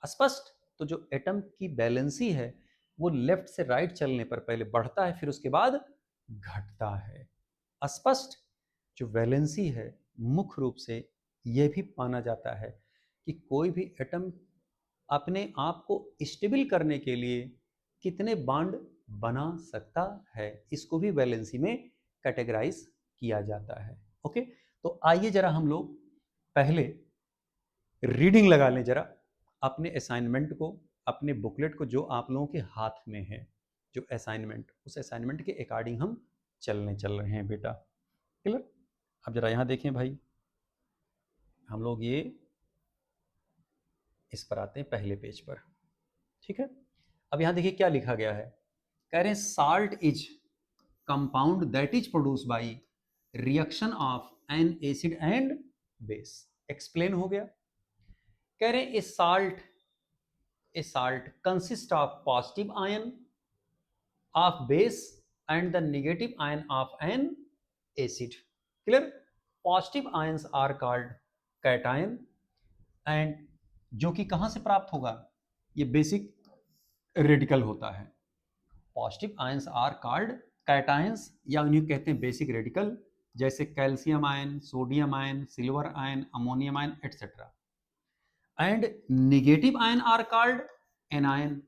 स्पष्ट? तो जो एटम की वैलेंसी है वो लेफ्ट से राइट चलने पर पहले बढ़ता है फिर उसके बाद घटता है। स्पष्ट? जो वैलेंसी है मुख्य रूप से यह भी माना जाता है कि कोई भी एटम अपने आप को स्टेबल करने के लिए कितने बॉन्ड बना सकता है, इसको भी वैलेंसी में कैटेगराइज किया जाता है। ओके, तो आइए जरा हम लोग पहले रीडिंग लगा लें जरा अपने असाइनमेंट को, अपने बुकलेट को जो आप लोगों के हाथ में है, जो असाइनमेंट, उस असाइनमेंट के अकॉर्डिंग हम चल रहे हैं बेटा। क्लियर? अब जरा यहाँ देखें भाई, हम लोग ये इस पर आते हैं पहले पेज पर। ठीक है, अब यहाँ देखिए क्या लिखा गया है। कह रहे हैं salt is compound that is produce by reaction of an acid and base. Explain हो गया। कह रहे हैं a salt consist of positive ion of base and the negative ion of an acid. Clear? Positive ions are called cation and जो कि कहां से प्राप्त होगा, ये बेसिक रेडिकल होता है। Positive ions are called cations या उन्हें कहते हैं बेसिक रेडिकल, जैसे calcium ion, sodium ion, silver ion, ammonium ion etcetera. And negative ion are called anion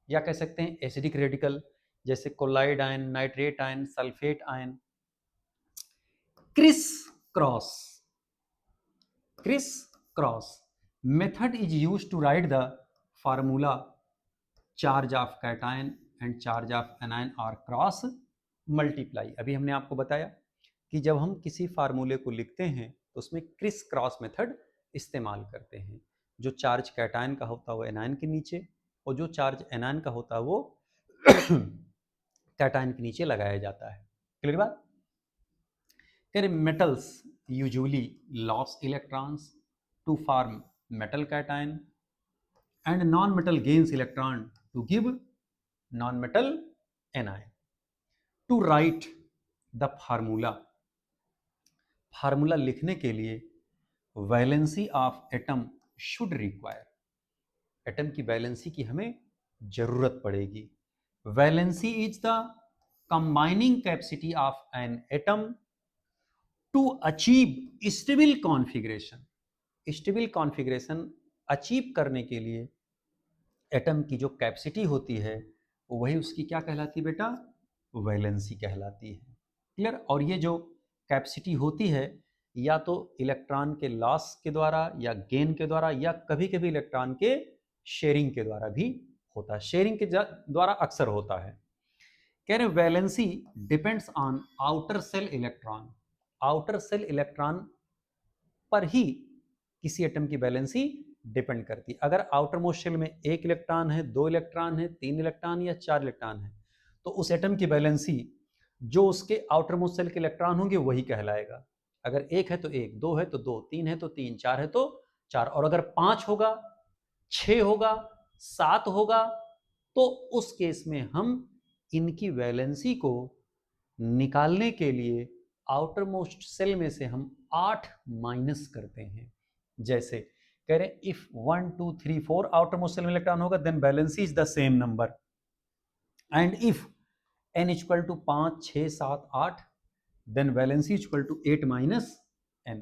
या कह सकते हैं एसिडिक रेडिकल, जैसे chloride ion, nitrate ion, sulphate ion. Criss cross method is used to write the formula charge of cation and charge of anion are cross multiply. अभी हमने आपको बताया कि जब हम किसी फार्मूले को लिखते हैं तो उसमें क्रिस क्रॉस मेथड इस्तेमाल करते हैं। जो चार्ज कैटायन का होता है वो एनायन के नीचे, और जो चार्ज एनायन का होता है वो कैटायन के नीचे लगाया जाता है। क्लियर बात? Metals usually loss electrons to form metal cation and non-metal gains electron to give non-metal anion. To write the formula लिखने के लिए valency of atom should require, atom की वैलेंसी की हमें जरूरत पड़ेगी। Valency is the combining capacity of an atom to achieve stable configuration. Stable configuration achieve करने के लिए एटम की जो कैपेसिटी होती है वही उसकी क्या कहलाती है बेटा, वैलेंसी कहलाती है। क्लियर। और ये जो कैपेसिटी होती है या तो इलेक्ट्रॉन के लॉस के द्वारा या गेन के द्वारा या कभी कभी इलेक्ट्रॉन के शेयरिंग के द्वारा भी होता है, शेयरिंग के द्वारा अक्सर होता है। कह रहे valency depends on outer cell electron. Outer cell electron पर ही किसी एटम की वैलेंसी डिपेंड करती है। अगर आउटर मोस्ट शेल में 1 इलेक्ट्रॉन है, 2 इलेक्ट्रॉन है, 3 इलेक्ट्रॉन या 4 इलेक्ट्रॉन है, तो उस एटम की वैलेंसी जो उसके आउटर मोस्ट शेल के इलेक्ट्रॉन होंगे वही कहलाएगा। अगर 1 है तो 1, 2 है तो 2, 3 है तो 3, 4 है तो 4। और अगर 5 होगा, 6 होगा, 7 होगा, तो उस केस में हम इनकी वैलेंसी को निकालने के लिए आउटर मोस्ट सेल में से हम 8 माइनस करते हैं। जैसे कह रहे इफ 1 2 3 4 आउटर मोस्ट सेल में इलेक्ट्रॉन होगा then valency is the same number, and if n equal to 5 6 7 8 then valency equal to 8 minus n।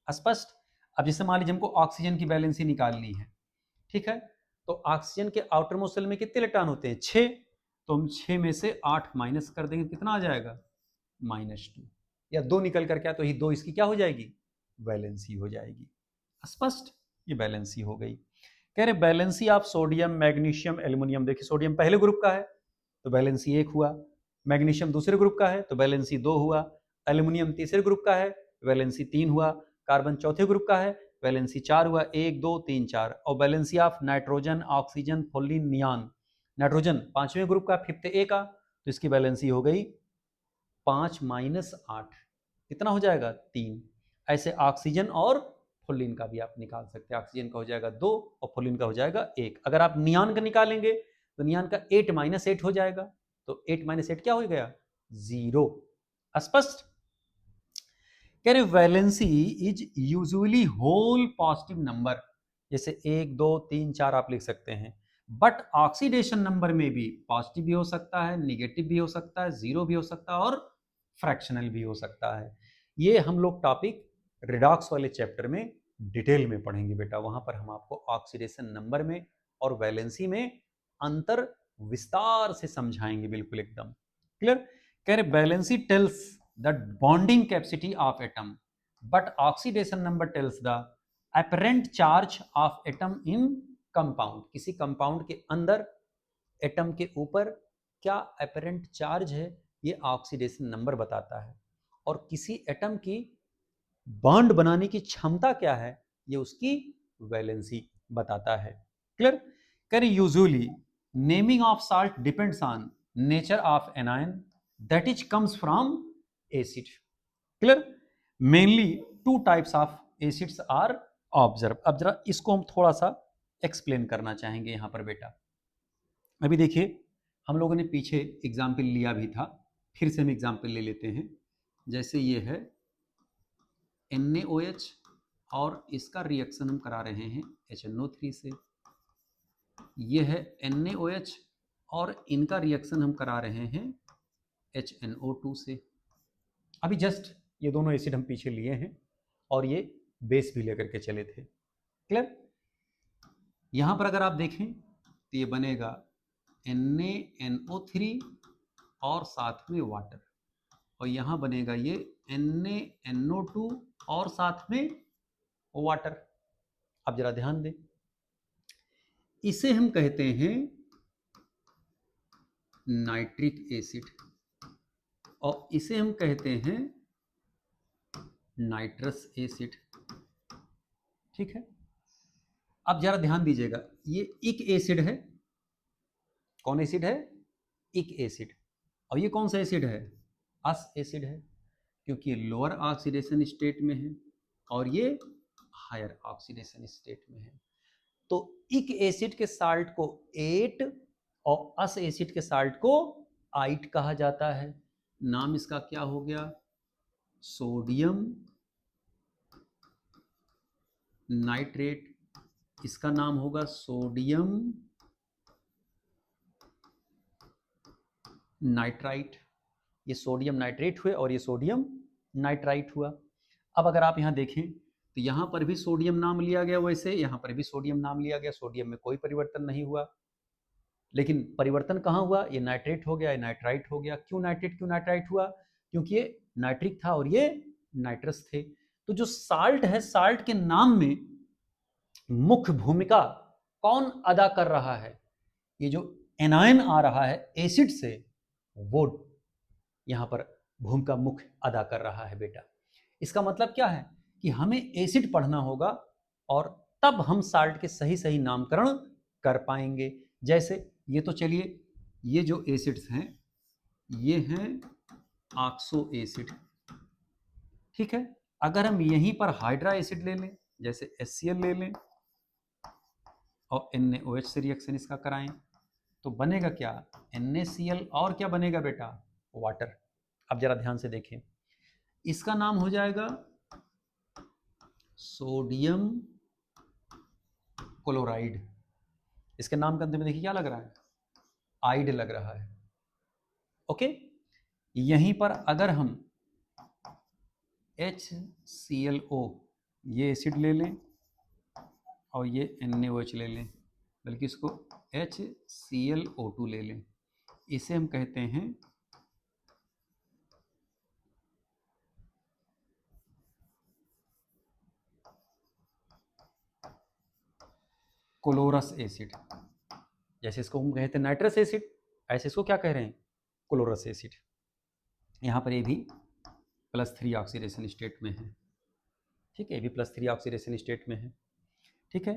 स्पष्ट। अब जैसे मान लीजिए हमको ऑक्सीजन की वैलेंसी निकालनी है, ठीक है, तो ऑक्सीजन के आउटर मोस्ट सेल में कितने इलेक्ट्रॉन होते हैं, 6, तो हम 6 में से 8 माइनस कर देंगे, कितना आ जाएगा, -2, या 2 निकल कर क्या, तो ये 2 इसकी क्या हो जाएगी, वैलेंसी हो जाएगी। स्पष्ट। ये बैलेंसी हो गई। कह रहे valency of sodium magnesium aluminium. देखिए सोडियम पहले ग्रुप का है तो बैलेंसी 1 हुआ, मैग्नीशियम दूसरे ग्रुप का है तो बैलेंसी 2 हुआ, एल्युमिनियम तीसरे ग्रुप का है वैलेंसी 3 हुआ, कार्बन चौथे ग्रुप का है वैलेंसी 4 हुआ, 1 2 3 4। और valency of nitrogen oxygen fluorine neon, nitrogen पांचवें ग्रुप का, फिफ्थ ए का, तो इसकी बैलेंसी हो गई 5 माइनस 8, कितना हो जाएगा, 3। ऐसे ऑक्सीजन और फ्लोरीन का भी आप निकाल सकते हैं। ऑक्सीजन का हो जाएगा 2 और फ्लोरीन का हो जाएगा 1। अगर आप नियॉन का निकालेंगे तो नियॉन का 8 माइनस 8 हो जाएगा, तो 8 माइनस 8 क्या हो गया, 0। स्पष्ट। कह रहे valency is usually whole positive number, जैसे 1 2 3 4 आप लिख सकते हैं, बट ऑक्सीडेशन नंबर में भी पॉजिटिव भी हो सकता है, निगेटिव भी हो सकता है, 0 भी हो सकता है और फ्रैक्शनल भी हो सकता है। ये हम लोग टॉपिक रिडॉक्स वाले चैप्टर में डिटेल में पढ़ेंगे बेटा, वहां पर हम आपको ऑक्सीडेशन नंबर में और वैलेंसी में अंतर विस्तार से समझाएंगे, बिल्कुल एकदम क्लियर। कह रहे valency tells the bonding capacity of atom but oxidation number tells the apparent charge of atom in compound। किसी कंपाउंड के अंदर एटम के ऊपर क्या apparent चार्ज है ये ऑक्सीडेशन नंबर बताता है, और किसी एटम की बॉन्ड बनाने की क्षमता क्या है ये उसकी वैलेंसी बताता है। क्लियर। कर usually naming of salt depends on nature of anion that is comes from acid. Clear. Mainly 2 types of acids are observe. अब जरा इसको हम थोड़ा सा एक्सप्लेन करना चाहेंगे यहां पर बेटा। अभी देखिए हम लोगों ने पीछे एग्जाम्पल लिया भी था, फिर से हम एग्जाम्पल ले लेते हैं। जैसे ये है NaOH और इसका रिएक्शन हम करा रहे हैं HNO3 से, ये है NaOH और इनका रिएक्शन हम करा रहे हैं HNO2 से। अभी जस्ट ये दोनों एसिड हम पीछे लिए हैं और ये बेस भी लेकर के चले थे। क्लियर। यहां पर अगर आप देखें तो ये बनेगा NaNO3 और साथ में वाटर, और यहां बनेगा ये NaNO2 और साथ में वाटर। अब जरा ध्यान दें, इसे हम कहते हैं नाइट्रिक एसिड और इसे हम कहते हैं नाइट्रस एसिड। ठीक है। अब जरा ध्यान दीजिएगा, ये इक एसिड है। कौन एसिड है, इक एसिड। और ये कौन सा एसिड है, अस एसिड है, क्योंकि ये लोअर ऑक्सीडेशन स्टेट में है और ये हायर ऑक्सीडेशन स्टेट में है। तो इक एसिड के साल्ट को 8 और अस एसिड के साल्ट को 8 कहा जाता है। नाम इसका क्या हो गया, सोडियम नाइट्रेट। इसका नाम होगा सोडियम नाइट्राइट, ये सोडियम नाइट्रेट हुए और ये सोडियम नाइट्राइट हुआ। अब अगर आप यहाँ देखें तो यहाँ पर भी सोडियम नाम लिया गया, वैसे यहाँ पर भी सोडियम नाम लिया गया, सोडियम में कोई परिवर्तन नहीं हुआ। लेकिन परिवर्तन कहाँ हुआ, ये नाइट्रेट हो गया, ये नाइट्राइट हो गया। क्यों नाइट्रेट क्यों नाइट्राइट हुआ, क्योंकि ये नाइट्रिक था और ये नाइट्रस थे। तो जो साल्ट है, साल्ट के नाम में मुख्य भूमिका कौन अदा कर रहा है, ये जो एनायन आ रहा है एसिड से, वो यहाँ पर भूमिका मुख्य अदा कर रहा है बेटा। इसका मतलब क्या है कि हमें एसिड पढ़ना होगा और तब हम साल्ट के सही सही नामकरण कर पाएंगे। जैसे ये तो चलिए, ये जो एसिड्स हैं ये हैं ऑक्सो एसिड, ठीक है। अगर हम यहीं पर हाइड्रा एसिड ले लें, जैसे HCl ले लें और NaOH से रिएक्शन इसका कराएं, तो बनेगा क्या, NaCl और क्या बनेगा बेटा, वाटर। अब जरा ध्यान से देखें, इसका नाम हो जाएगा सोडियम क्लोराइड। इसके नाम के अंत में देखिए क्या लग रहा है, आइड लग रहा है। ओके, यहीं पर अगर हम HClO ये एसिड ले लें और ये NaOH ले लें, बल्कि इसको HClO2 ले लें, इसे हम कहते हैं क्लोरस एसिड। जैसे इसको हम कहते हैं नाइट्रस एसिड, ऐसे इसको क्या कह रहे हैं, क्लोरस एसिड। यहाँ पर ये भी +3 ऑक्सीडेशन स्टेट में है, ठीक है, ये भी +3 ऑक्सीडेशन स्टेट में है, ठीक है।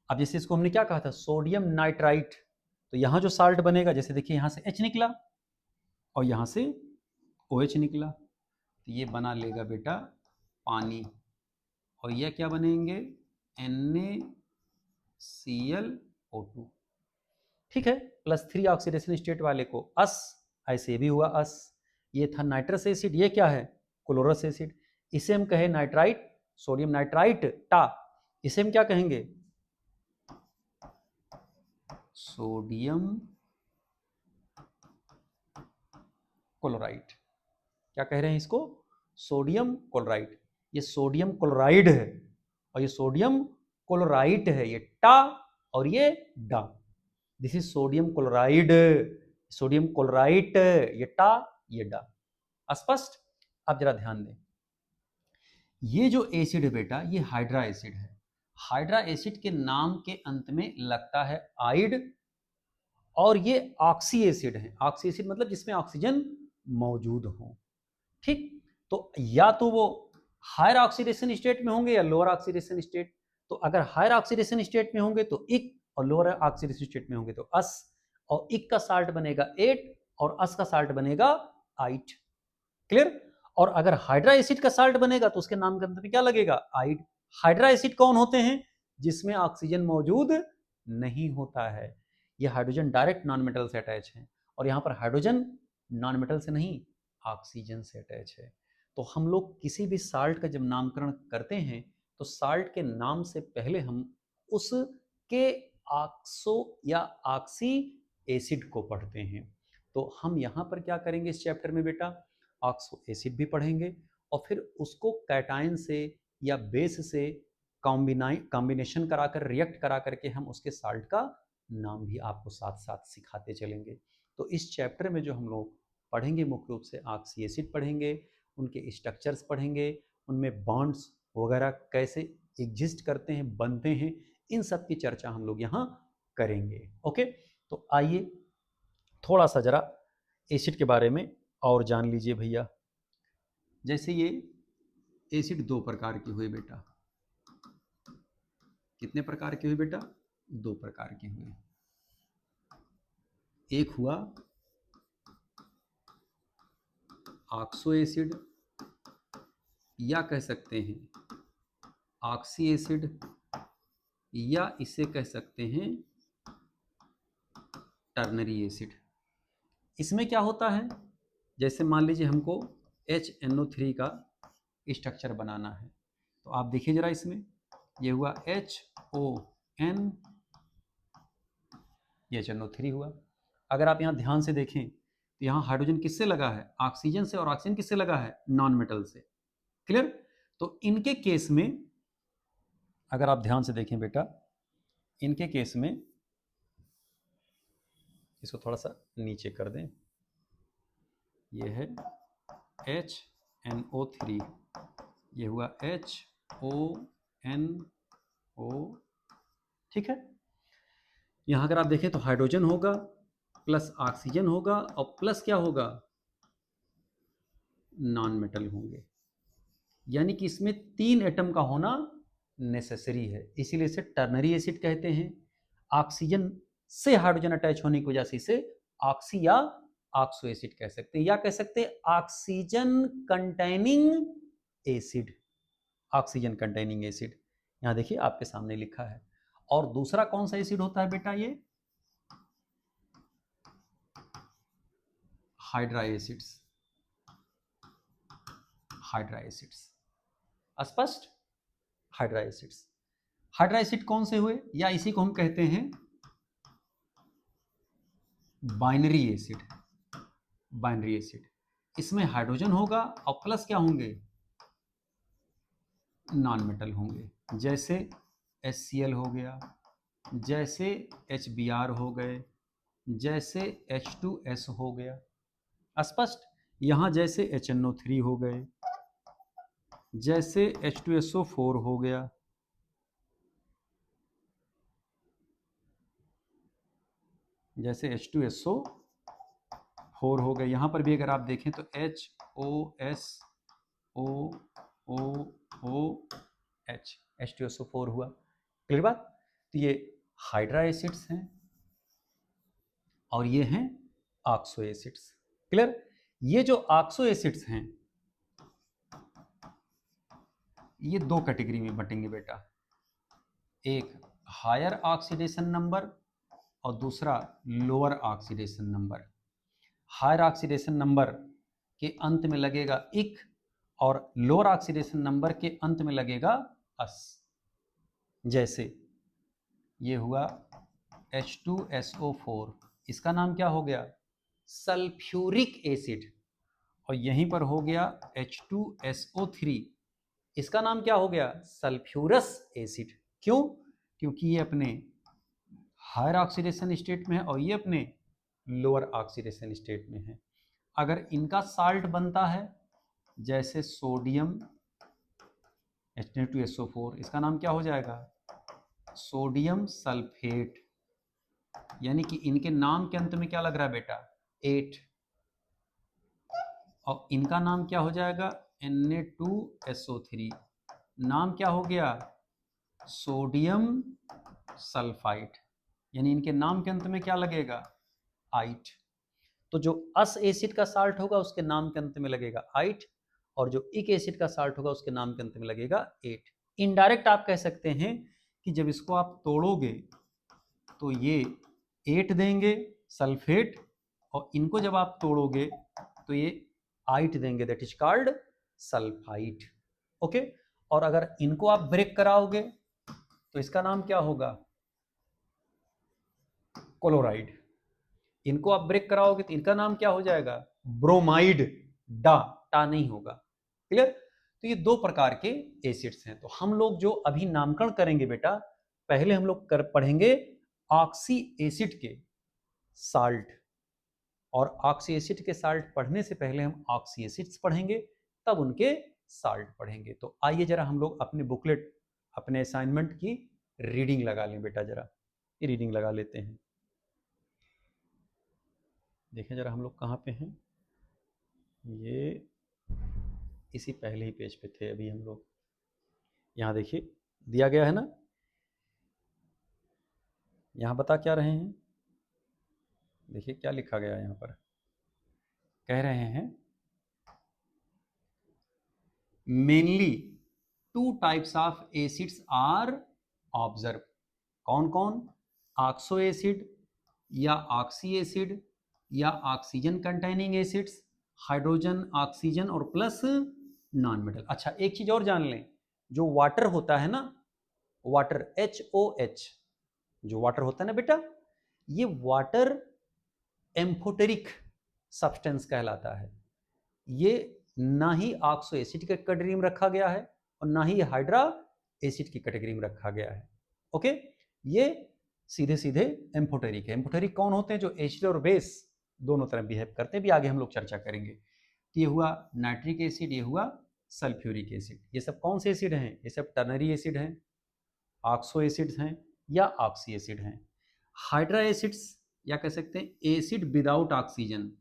अब जैसे इसको हमने क्या कहा था, सोडियम नाइट्राइट, तो यहाँ जो साल्ट बनेगा, जैसे देखिए यहाँ से H निकला और यहाँ से OH निकला, तो ये बना लेगा बेटा पानी, और यह क्या बनेंगे, NaClO2, ठीक है। +3 ऑक्सीडेशन स्टेट वाले को अस, ऐसे भी हुआ अस। ये था नाइट्रस एसिड, ये क्या है, क्लोरस एसिड। इसे हम कहे नाइट्राइट, सोडियम नाइट्राइट टा, इसे हम क्या कहेंगे, सोडियम क्लोराइड। क्या कह रहे हैं इसको, सोडियम क्लोराइड। ये सोडियम क्लोराइड है और ये सोडियम क्लोराइट है, ये टा और ये डा, this is sodium chloride, sodium chlorite, ये टा ये डा, स्पष्ट। अब जरा ध्यान दें, ये जो एसिड है बेटा, ये हाइड्रा एसिड है। हाइड्रा एसिड के नाम के अंत में लगता है आइड, और ये ऑक्सी एसिड है। ऑक्सी एसिड मतलब जिसमें ऑक्सीजन मौजूद हो, ठीक। तो या तो वो हायर ऑक्सीडेशन स्टेट में होंगे या लोअर ऑक्सीडेशन स्टेट। तो अगर हायर ऑक्सीडेशन स्टेट में होंगे तो इक, और लोअर ऑक्सीडेशन स्टेट में होंगे तो अस, और इक का साल्ट बनेगा 8 और अस का साल्ट बनेगा 8, क्लियर। और अगर हाइड्रा एसिड का साल्ट बनेगा तो उसके नाम के अंदर क्या लगेगा, आइड। हाइड्रा एसिड कौन होते हैं, जिसमें ऑक्सीजन मौजूद नहीं होता है। ये हाइड्रोजन डायरेक्ट नॉन मेटल से अटैच है, और यहाँ पर हाइड्रोजन नॉन मेटल से नहीं, ऑक्सीजन से अटैच है। तो हम लोग किसी भी साल्ट का जब नामकरण करते हैं तो साल्ट के नाम से पहले हम उसके ऑक्सो या ऑक्सी एसिड को पढ़ते हैं। तो हम यहाँ पर क्या करेंगे इस चैप्टर में बेटा, ऑक्सो एसिड भी पढ़ेंगे और फिर उसको कैटायन से या बेस से कॉम्बिनेशन कराकर, रिएक्ट करा करके हम उसके साल्ट का नाम भी आपको साथ साथ सिखाते चलेंगे। तो इस चैप्टर में जो हम लोग पढ़ेंगे मुख्य रूप से ऑक्सी एसिड पढ़ेंगे, उनके स्ट्रक्चर्स पढ़ेंगे, उनमें बॉन्ड्स वगैरह कैसे एग्जिस्ट करते हैं, बनते हैं, इन सब की चर्चा हम लोग यहाँ करेंगे। ओके, तो आइए थोड़ा सा जरा एसिड के बारे में और जान लीजिए भैया। जैसे ये एसिड 2 प्रकार के हुए बेटा, कितने प्रकार के हुए बेटा, 2 प्रकार के हुए। एक हुआ ऑक्सो एसिड, या कह सकते हैं ऑक्सी एसिड, या इसे कह सकते हैं टर्नरी एसिड। इसमें क्या होता है, जैसे मान लीजिए हमको HNO3 का स्ट्रक्चर बनाना है, तो आप देखिए जरा, इसमें ये हुआ HON, ये HNO3 हुआ। अगर आप यहाँ ध्यान से देखें तो यहाँ हाइड्रोजन किससे लगा है? ऑक्सीजन से, और ऑक्सीजन किससे लगा है? नॉन मेटल से। क्लियर? तो इनके केस में अगर आप ध्यान से देखें बेटा, इनके केस में इसको थोड़ा सा नीचे कर दें, ये है HNO3, ये हुआ HONO, ठीक है। यहाँ अगर आप देखें तो हाइड्रोजन होगा प्लस ऑक्सीजन होगा और प्लस क्या होगा? नॉन मेटल होंगे, यानी कि इसमें 3 एटम का होना नेसेसरी है, इसीलिए इसे टर्नरी एसिड कहते हैं। ऑक्सीजन से हाइड्रोजन अटैच होने की वजह से इसे ऑक्सी या ऑक्सो एसिड कह सकते हैं, या कह सकते हैं oxygen containing acid, oxygen containing acid. यहां देखिए आपके सामने लिखा है। और दूसरा कौन सा एसिड होता है बेटा? ये हाइड्रा एसिड्स, हाइड्रा एसिड्स, स्पष्ट? हाइड्रा एसिड्स, हाइड्रा एसिड कौन से हुए? या इसी को हम कहते हैं बाइनरी एसिड, बाइनरी एसिड। इसमें हाइड्रोजन होगा और प्लस क्या होंगे? नॉन मेटल होंगे, जैसे HCl हो गया, जैसे HBr हो गए, जैसे H2S हो गया, स्पष्ट? यहां जैसे HNO3 हो गए, जैसे H2SO4 हो गया, जैसे H2SO4 हो गए। यहां पर भी अगर आप देखें तो HOSOOH, H2SO4 हुआ। क्लियर बात? तो ये हाइड्रा एसिड्स हैं और ये हैं ऑक्सो एसिड्स। क्लियर? ये जो ऑक्सो एसिड्स हैं ये 2 कैटेगरी में बटेंगे बेटा, एक हायर ऑक्सीडेशन नंबर और दूसरा lower oxidation number. Higher oxidation number के अंत में लगेगा इक और लोअर ऑक्सीडेशन नंबर के अंत में लगेगा अस। जैसे ये हुआ H2SO4, इसका नाम क्या हो गया? Sulphuric acid. और यहीं पर हो गया H2SO3, इसका नाम क्या हो गया? Sulphurous acid. क्यों? क्योंकि ये अपने हायर ऑक्सीडेशन स्टेट में है और ये अपने लोअर ऑक्सीडेशन स्टेट में है। अगर इनका साल्ट बनता है जैसे सोडियम H2SO4, इसका नाम क्या हो जाएगा? Sodium sulphate. यानी कि इनके नाम के अंत में क्या लग रहा है बेटा? 8। और इनका नाम क्या हो जाएगा? Na2SO3, नाम क्या हो गया? Sodium sulphide. यानी इनके नाम के अंत में क्या लगेगा? आइट। तो जो अस एसिड का साल्ट होगा उसके नाम के अंत में लगेगा आइट, और जो इक एसिड का साल्ट होगा उसके नाम के अंत में लगेगा 8। इनडायरेक्ट आप कह सकते हैं कि जब इसको आप तोड़ोगे तो ये 8 देंगे सल्फेट, और इनको जब आप तोड़ोगे तो ये आइट देंगे, that is called sulphide. Okay? और अगर इनको आप ब्रेक कराओगे तो इसका नाम क्या होगा? क्लोराइड। इनको आप ब्रेक कराओगे तो इनका नाम क्या हो जाएगा? ब्रोमाइड। टा नहीं होगा। क्लियर? तो ये 2 प्रकार के एसिड्स हैं। तो हम लोग जो अभी नामकरण करेंगे बेटा, पहले हम लोग पढ़ेंगे ऑक्सी एसिड के साल्ट, और ऑक्सी एसिड के साल्ट पढ़ने से पहले हम ऑक्सी एसिड्स पढ़ेंगे, तब उनके साल्ट पढ़ेंगे। तो आइए जरा हम लोग अपने बुकलेट, अपने असाइनमेंट की रीडिंग लगा लें बेटा। जरा ये रीडिंग लगा लेते हैं। देखें जरा हम लोग कहाँ पे हैं। ये इसी पहले ही पेज पे थे अभी हम लोग। यहाँ देखिए दिया गया है ना, यहाँ बता क्या रहे हैं? देखिए क्या लिखा गया है यहाँ पर। कह रहे हैं mainly 2 types of acids are observe. कौन कौन? ऑक्सो एसिड या ऑक्सी एसिड या oxygen containing acids, hydrogen, oxygen और प्लस नॉन मेटल। अच्छा एक चीज और जान लें, जो वाटर होता है ना, वाटर HOH, जो वाटर होता है ना बेटा, ये वाटर एम्फोटेरिक सब्सटेंस कहलाता है। ये ना ही ऑक्सो एसिड की कैटेगरी में रखा गया है और ना ही हाइड्रा एसिड की कैटेगरी में रखा गया है। ओके, ये सीधे सीधे एम्फोटेरिक है। एम्फोटेरिक कौन होते हैं? जो एसिड और बेस दोनों तरह बिहेव करते हैं, भी आगे हम लोग चर्चा करेंगे। ये हुआ नाइट्रिक एसिड, ये हुआ सल्फ्यूरिक एसिड। ये सब कौन से एसिड हैं? ये सब टर्नरी एसिड हैं, ऑक्सो एसिड्स हैं या ऑक्सी एसिड हैं। हाइड्रा एसिड्स या कह सकते हैं एसिड विदाउट ऑक्सीजन,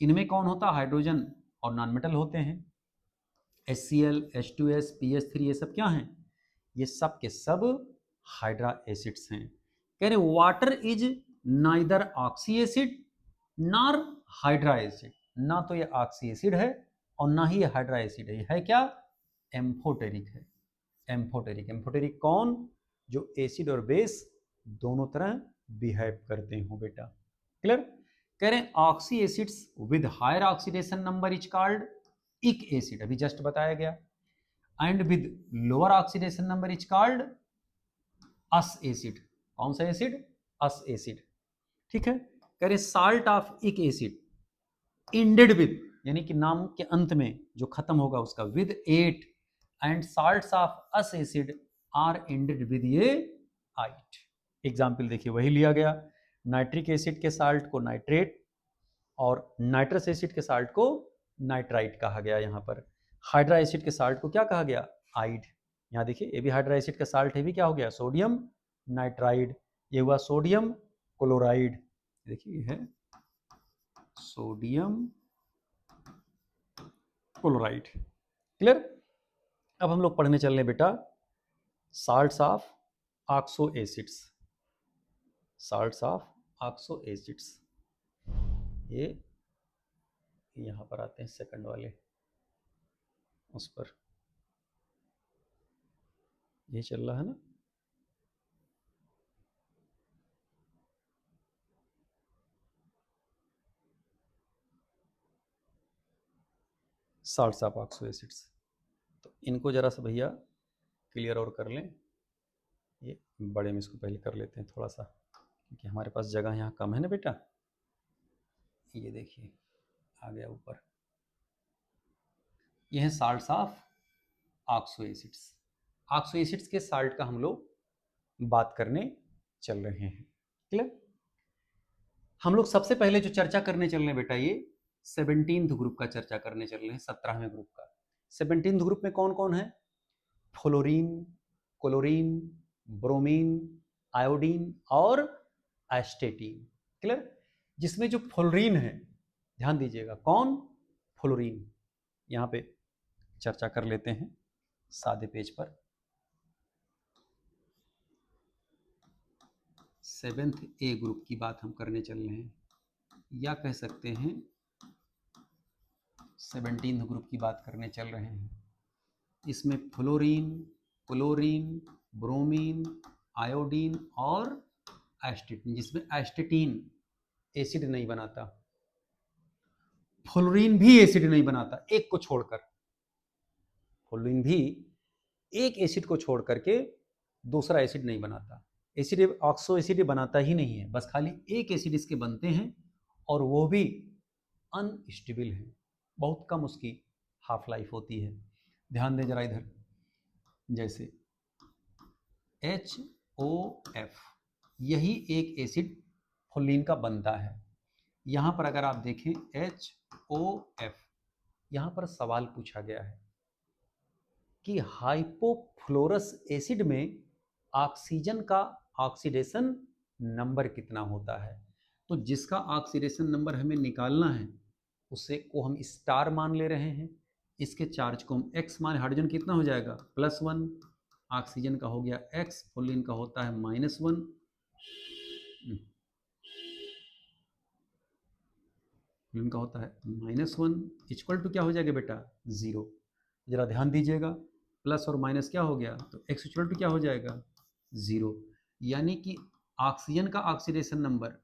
इनमें कौन होता है? हाइड्रोजन और नॉन मेटल होते हैं। HCl, H2S, PH3 ये सब क्या हैं? ये सब के सब हाइड्रा एसिड्स हैं। कह रहे water is neither oxy acid nor hydra acid, ना तो ये ऑक्सी एसिड है और ना ही हाइड्रा एसिड है। ये है क्या? एम्फोटेरिक है। एम्फोटेरिक, एम्फोटेरिक कौन? जो एसिड और बेस दोनों तरह बिहेव करते हो बेटा। क्लियर? कह रहे हैं oxy acids with higher oxidation number is called ic acid, अभी जस्ट बताया गया, and with lower oxidation number is called ous acid. कौन सा एसिड? Ous acid. ठीक है। कह रहे salt of ic acid ended with, यानी कि नाम के अंत में जो खत्म होगा उसका, with 8, and salts of ous acid are ended with ये 8। एग्जाम्पल देखिए वही लिया गया, नाइट्रिक एसिड के साल्ट को नाइट्रेट और नाइट्रस एसिड के साल्ट को नाइट्राइट कहा गया। यहाँ पर हाइड्रा एसिड के साल्ट को क्या कहा गया? आइड। यहाँ देखिए ये भी हाइड्रा एसिड का साल्ट है, भी क्या हो गया? Sodium nitride. ये हुआ सोडियम क्लोराइड, देखिए है सोडियम क्लोराइड। क्लियर? अब हम लोग पढ़ने चल रहे बेटा salts of oxo acids. Salts of oxo acids, ये यहाँ पर आते हैं सेकंड वाले, उस पर ये चल रहा है ना। साल्ट्स ऑफ ऑक्सो एसिड्स, तो इनको जरा सा भैया क्लियर और कर लें। ये बड़े में इसको पहले कर लेते हैं थोड़ा सा, क्योंकि हमारे पास जगह यहाँ कम है ना बेटा। ये देखिए आ गया ऊपर, ये है salts of oxo acids. Oxo acids के साल्ट का हम लोग बात करने चल रहे हैं। क्लियर? हम लोग सबसे पहले जो चर्चा करने चल रहे हैं बेटा, ये 17th ग्रुप का चर्चा करने चल रहे हैं, 17वें ग्रुप का। 17th ग्रुप में कौन कौन है? फ्लोरीन, क्लोरीन, ब्रोमीन, आयोडीन और एस्टेटीन। क्लियर? जिसमें जो फ्लोरीन है, ध्यान दीजिएगा, कौन? फ्लोरीन। यहाँ पे चर्चा कर लेते हैं सादे पेज पर। 7th A ग्रुप की बात हम करने चल रहे हैं, या कह सकते हैं 17th ग्रुप की बात करने चल रहे हैं। इसमें फ्लोरीन, क्लोरीन, ब्रोमीन, आयोडीन और एस्टेटीन, जिसमें एस्टेटीन एसिड नहीं बनाता, फ्लोरीन भी एसिड नहीं बनाता, एक को छोड़कर। फ्लोरीन भी एक एसिड को छोड़ करके दूसरा एसिड नहीं बनाता। एसिड ऑक्सो एसिड बनाता ही नहीं है, बस खाली एक एसिड इसके बनते हैं और वो भी अनस्टेबल है, बहुत कम उसकी हाफ लाइफ होती है। ध्यान दें जरा इधर, जैसे HOF, यही एक एसिड फ्लोरीन का बनता है। यहाँ पर अगर आप देखें HOF, यहाँ पर सवाल पूछा गया है कि हाइपोफ्लोरस एसिड में ऑक्सीजन का ऑक्सीडेशन नंबर कितना होता है। तो जिसका ऑक्सीडेशन नंबर हमें निकालना है उसे को हम स्टार मान ले रहे हैं, इसके चार्ज को हम x मान, हाइड्रोजन कितना हो जाएगा? +1, ऑक्सीजन का हो गया x, फ्लोरीन का होता है -1। फ्लोरीन का होता है -1 इक्वल टू क्या हो जाएगा बेटा? 0। जरा ध्यान दीजिएगा, प्लस और माइनस क्या हो गया? तो x इक्वल टू क्या हो जाएगा? 0। यानी कि ऑक्सीजन का ऑक्सीडेशन नंबर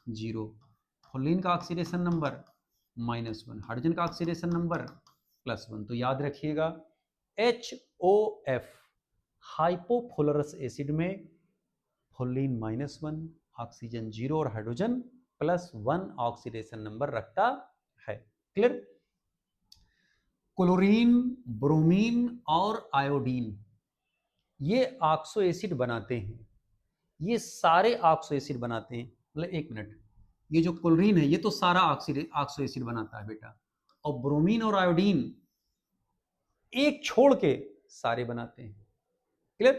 0, फ्लोरीन का ऑक्सीडेशन नंबर -1, हाइड्रोजन का ऑक्सीडेशन नंबर +1। तो याद रखिएगा HOF हाइपोफ्लोरस एसिड में फ्लोरीन -1, ऑक्सीजन 0 और हाइड्रोजन +1 ऑक्सीडेशन नंबर रखता क्लियर। क्लोरीन, ब्रोमीन और आयोडीन ये ऑक्सो एसिड बनाते हैं, ये सारे ऑक्सो एसिड बनाते हैं। मतलब एक मिनट, ये जो क्लोरीन है ये तो सारा ऑक्सो एसिड बनाता है बेटा, और ब्रोमीन और आयोडीन एक छोड़ के सारे बनाते हैं। क्लियर।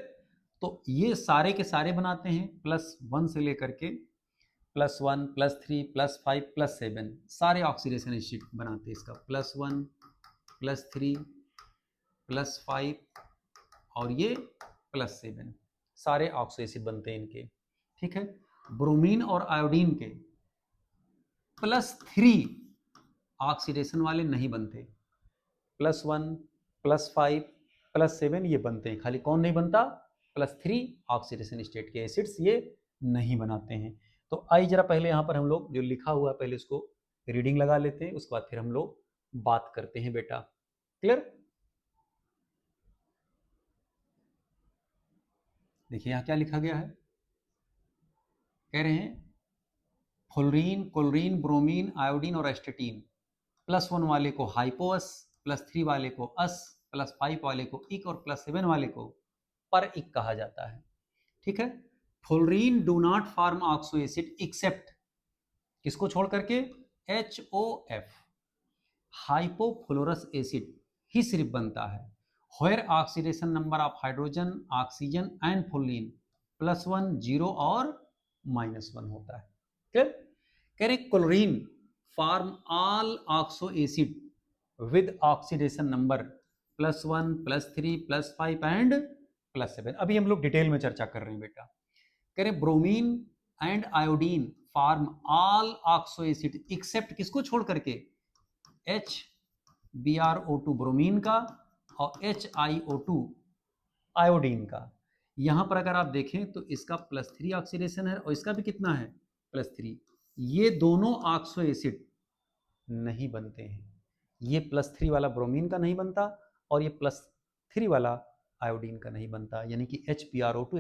तो ये सारे के सारे बनाते हैं, +1 से लेकर के +1, +3, +5, +7 सारे ऑक्सीडेशन एसिड बनाते हैं इसका। +1, +3, +5 और ये +7 सारे ऑक्सो एसिड बनते हैं इनके। ठीक है। ब्रोमीन और आयोडीन के +3 ऑक्सीडेशन वाले नहीं बनते, +1, +5, +7 ये बनते हैं। खाली कौन नहीं बनता? +3 ऑक्सीडेशन स्टेट के एसिड्स ये नहीं बनाते हैं। तो आइए जरा पहले यहाँ पर हम लोग जो लिखा हुआ है पहले उसको रीडिंग लगा लेते हैं, उसके बाद फिर हम लोग बात करते हैं बेटा। क्लियर। देखिए यहाँ क्या लिखा गया है, कह रहे हैं फ्लोरीन, क्लोरीन, ब्रोमीन, आयोडीन और एस्टेटीन +1 वाले को हाइपोअस, +3 वाले को अस, +5 वाले को इक और +7 वाले को पर इक कहा जाता है। ठीक है। Fluorine do not form oxo acid except किसको छोड़ करके? HOF हाइपोफ्लोरस एसिड ही सिर्फ बनता है। Where oxidation number of hydrogen, oxygen and fluorine +1, 0 और -1 होता है। क्लियर। कह रहे chlorine form all oxo acid with oxidation number +1, +3, +5 and +7। अभी हम लोग डिटेल में चर्चा कर रहे हैं बेटा। कह रहे bromine and iodine form all oxo acid except किसको छोड़ करके? HBrO2 ब्रोमीन का और HiO2 आयोडीन का। यहां पर अगर आप देखें तो इसका +3 ऑक्सीडेशन है और इसका भी कितना है? +3। ये दोनों ऑक्सो एसिड नहीं बनते हैं। ये +3 वाला ब्रोमीन का नहीं बनता और ये +3 वाला आयोडीन का नहीं बनता, यानी कि HBrO2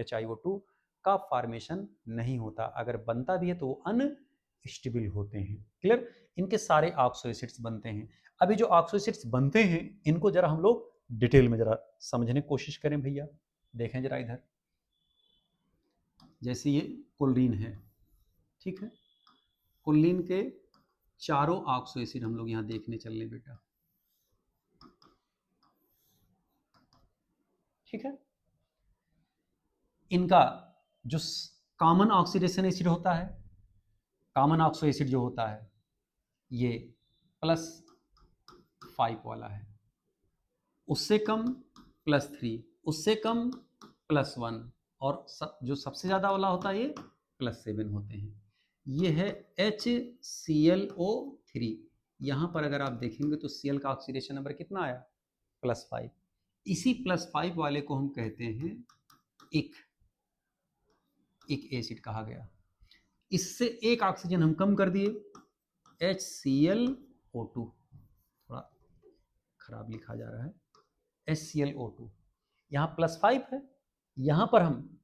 HiO2 का फॉर्मेशन नहीं होता। अगर बनता भी है तो वो अनस्टेबल होते हैं। क्लियर। इनके सारे ऑक्सो एसिड्स बनते हैं। अभी जो ऑक्सो एसिड्स बनते हैं इनको जरा हम लोग डिटेल में जरा समझने की कोशिश करें भैया। देखें जरा इधर, जैसे ये क्लोरीन है, ठीक है। क्लोरीन के चारों ऑक्सो एसिड हम लोग यहाँ देखने चल रहे बेटा। ठीक है। इनका जो कॉमन ऑक्सीडेशन एसिड होता है, कॉमन ऑक्सो एसिड जो होता है ये +5 वाला है, उससे कम +3, उससे कम +1 और जो सबसे ज़्यादा वाला होता है ये +7 होते हैं। ये है HClO3। यहाँ पर अगर आप देखेंगे तो Cl का ऑक्सीडेशन नंबर कितना आया? +5। इसी +5 वाले को हम कहते हैं इक एसिड कहा गया। इससे एक ऑक्सीजन हम कम कर दिए, HClO2, थोड़ा खराब लिखा जा रहा है, HClO2। यहाँ +5 है, यहाँ पर हम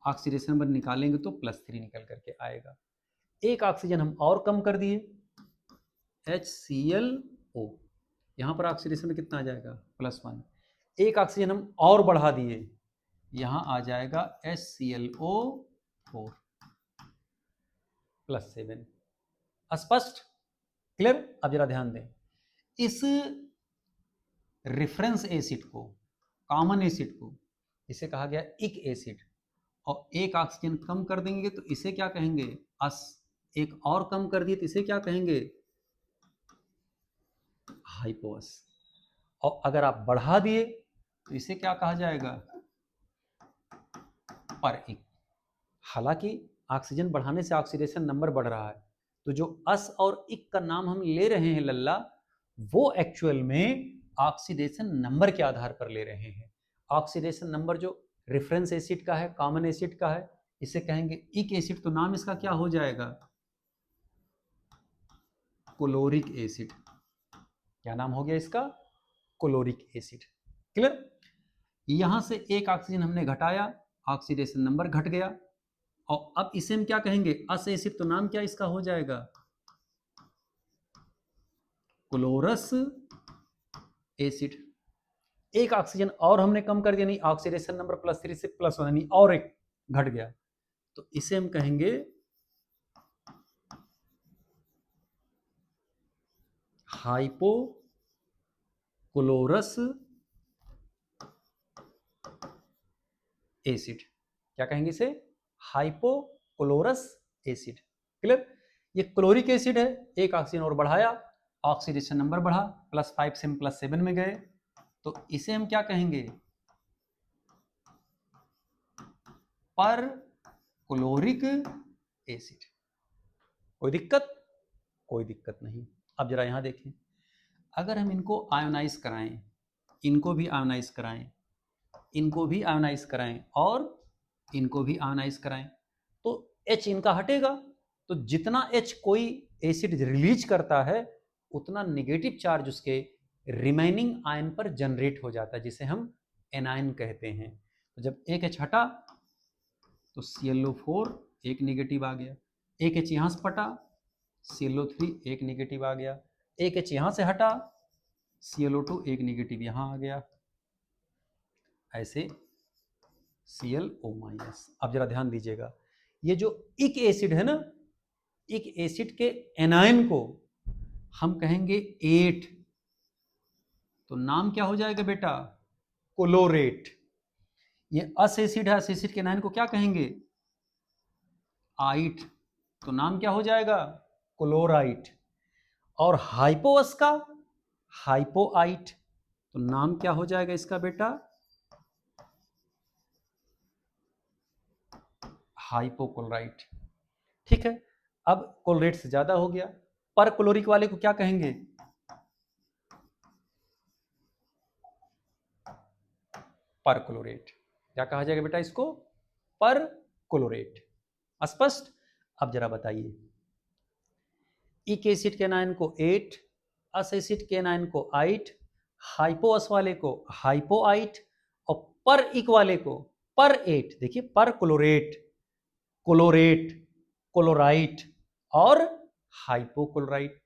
ऑक्सीडेशन नंबर निकालेंगे तो +3 निकल करके आएगा। एक ऑक्सीजन हम और कम कर दिए, HClO, यहाँ पर ऑक्सीडेशन कितना आ जाएगा? +1। एक ऑक्सीजन हम और बढ़ा दिए, यहाँ आ जाएगा HClO4 +7। स्पष्ट? क्लियर। अब जरा ध्यान दें, इस रेफरेंस एसिड को, कॉमन एसिड को, इसे कहा गया इक एसिड, और एक ऑक्सीजन कम कर देंगे तो इसे क्या कहेंगे? अस। एक और कम कर दिए तो इसे क्या कहेंगे? हाइपोअस। और अगर आप बढ़ा दिए तो इसे क्या कहा जाएगा? पर इक। हालांकि ऑक्सीजन बढ़ाने से ऑक्सीडेशन नंबर बढ़ रहा है, तो जो अस और इक का नाम हम ले रहे हैं लल्ला, वो एक्चुअल में ऑक्सीडेशन नंबर के आधार पर ले रहे हैं। ऑक्सीडेशन नंबर जो रेफरेंस एसिड का है, कॉमन एसिड का है, इसे कहेंगे इक एसिड, तो नाम इसका क्या हो जाएगा? Chloric acid. क्या नाम हो गया इसका? Chloric acid. क्लियर। यहां से एक ऑक्सीजन हमने घटाया, ऑक्सीडेशन नंबर घट गया, और अब इसे हम क्या कहेंगे? अस एसिड, तो नाम क्या इसका हो जाएगा? Chlorous acid. एक ऑक्सीजन और हमने कम कर दिया, नहीं ऑक्सीडेशन नंबर +3 से +1 यानी और एक घट गया, तो इसे हम कहेंगे हाइपोक्लोरस एसिड। क्या कहेंगे इसे? Hypochlorous acid. क्लियर? ये क्लोरिक एसिड है, एक ऑक्सीजन और बढ़ाया, ऑक्सीडेशन नंबर बढ़ा, +5 से हम +7 में गए, तो इसे हम क्या कहेंगे? पर क्लोरिक एसिड। कोई दिक्कत? कोई दिक्कत नहीं। अब जरा यहां देखें, अगर हम इनको आयोनाइज कराएं, इनको भी आयोनाइज कराएं, इनको भी आयोनाइज कराएं और इनको भी आयोनाइज कराएं, तो H इनका हटेगा, तो जितना H कोई एसिड रिलीज करता है उतना नेगेटिव चार्ज उसके रिमेनिंग आयन पर जनरेट हो जाता है, जिसे हम एनायन कहते हैं। तो जब एक H हटा तो ClO4 एक नेगेटिव आ गया, एक H यहां से फटा ClO3 एक नेगेटिव आ गया, एक H यहां से हटा ClO2 एक नेगेटिव यहां आ गया, ऐसे Cl-O-। अब जरा ध्यान दीजिएगा, ये जो इक एसिड है ना, इक एसिड के एनायन को हम कहेंगे 8, तो नाम क्या हो जाएगा बेटा? क्लोरेट। ये अस एसिड है, अस एसिड के एनायन को क्या कहेंगे? आइट, तो नाम क्या हो जाएगा? क्लोराइट। और हाइपोअस का हाइपोआइट, तो नाम क्या हो जाएगा इसका बेटा? हाइपोक्लोराइट। ठीक है, अब क्लोरेट से ज्यादा हो गया, पर क्लोरिक वाले को क्या कहेंगे? पर क्लोरेट। क्या कहा जाएगा बेटा इसको? पर क्लोरेट। स्पष्ट? अब जरा बताइए, इक एसिड के एनायन को 8, अस एसिड के एनायन को 8, हाइपोअस वाले को हाइपोआइट और पर इक वाले को पर 8। देखिए, पर क्लोरेट, क्लोरेट, क्लोराइट और हाइपोक्लोराइट।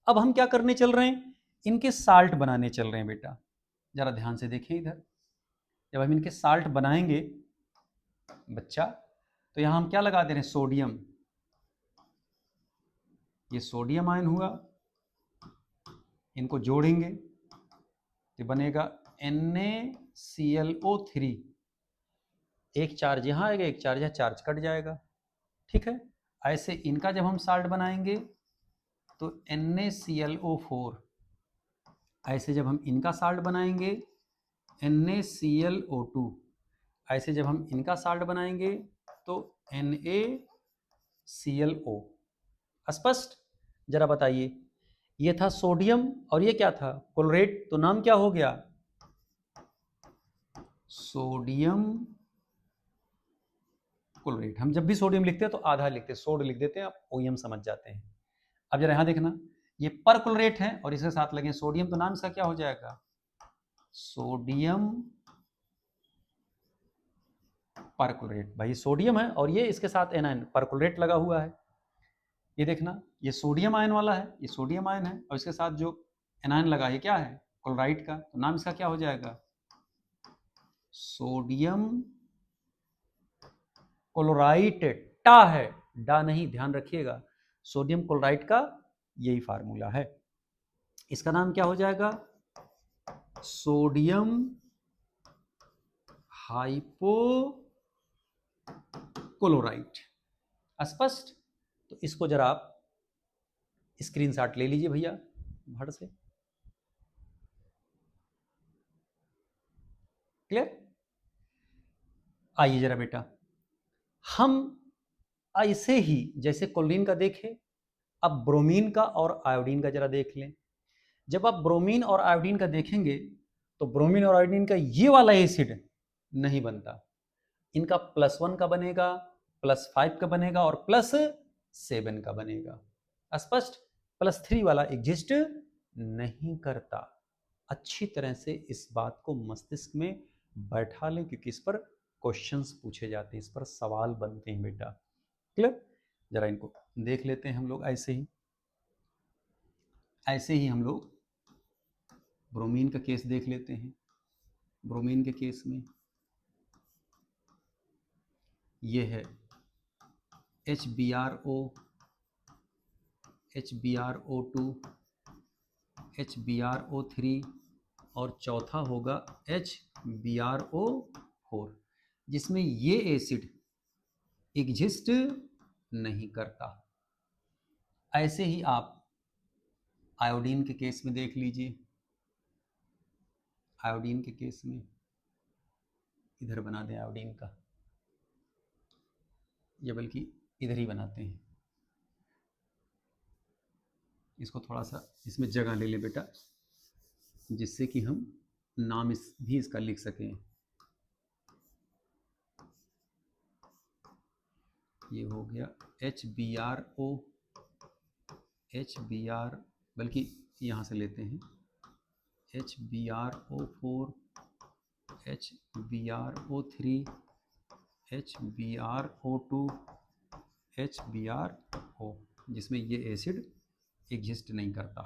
अब हम क्या करने चल रहे हैं? इनके साल्ट बनाने चल रहे हैं बेटा। जरा ध्यान से देखें इधर, जब हम इनके साल्ट बनाएंगे बच्चा, तो यहां हम क्या लगा दे रहे हैं? सोडियम। ये सोडियम आयन हुआ, इनको जोड़ेंगे तो बनेगा NaClO3। एक चार्ज यहां आएगा, एक चार्ज यहां, चार्ज कट जाएगा। ठीक है, ऐसे इनका जब हम साल्ट बनाएंगे तो NaClO4, ऐसे जब हम इनका साल्ट बनाएंगे NaClO2, ऐसे जब हम इनका साल्ट बनाएंगे तो NaClO। स्पष्ट? जरा बताइए, ये था सोडियम और ये क्या था? क्लोरेट, तो नाम क्या हो गया? Sodium chlorate. हम जब भी सोडियम लिखते हैं तो आधा लिखते हैं, सोड लिख देते हैं, आप OM समझ जाते हैं। अब जरा यहां देखना, ये पर क्लोरेट है और इसके साथ लगे सोडियम, तो नाम इसका क्या हो जाएगा? Sodium perchlorate. भाई सोडियम है और ये इसके साथ एनायन परक्लोरेट लगा हुआ है। ये देखना, ये सोडियम आयन वाला है, ये सोडियम आयन है और इसके साथ जो एनायन लगा है क्या है? क्लोराइड का, तो नाम इसका क्या हो जाएगा? Sodium chlorite. टा है, डा नहीं, ध्यान रखिएगा। सोडियम क्लोराइड का यही फार्मूला है। इसका नाम क्या हो जाएगा? Sodium hypochlorite. स्पष्ट? तो इसको जरा आप स्क्रीनशॉट ले लीजिए भैया भड़ से। क्लियर? आइए जरा बेटा, हम ऐसे ही जैसे क्लोरीन का देखें, अब ब्रोमीन का और आयोडीन का जरा देख लें। जब आप ब्रोमीन और आयोडीन का देखेंगे तो ब्रोमीन और आयोडीन का ये वाला एसिड नहीं बनता, इनका +1 का बनेगा, +5 का बनेगा और +7 का बनेगा। स्पष्ट? +3 वाला एग्जिस्ट नहीं करता। अच्छी तरह से इस बात को मस्तिष्क में बैठा लें, क्योंकि इस पर क्वेश्चंस पूछे जाते हैं, इस पर सवाल बनते हैं बेटा। क्लियर? जरा इनको देख लेते हैं हम लोग। ऐसे ही हम लोग ब्रोमीन का केस देख लेते हैं। ब्रोमीन के केस में ये है HBrO, HBrO2, HBrO3 और चौथा होगा HBrO4, जिसमें ये एसिड एग्जिस्ट नहीं करता। ऐसे ही आप आयोडीन के केस में देख लीजिए। आयोडीन के केस में इधर बना दें आयोडीन का, या बल्कि इधर ही बनाते हैं। इसको थोड़ा सा इसमें जगह ले ले बेटा, जिससे कि हम नाम भी इसका लिख सकें। ये हो गया HBrO, HBr, बल्कि यहाँ से लेते हैं HBrO4, HBrO3, HBrO2, HBrO, जिसमें ये एसिड एग्जिस्ट नहीं करता।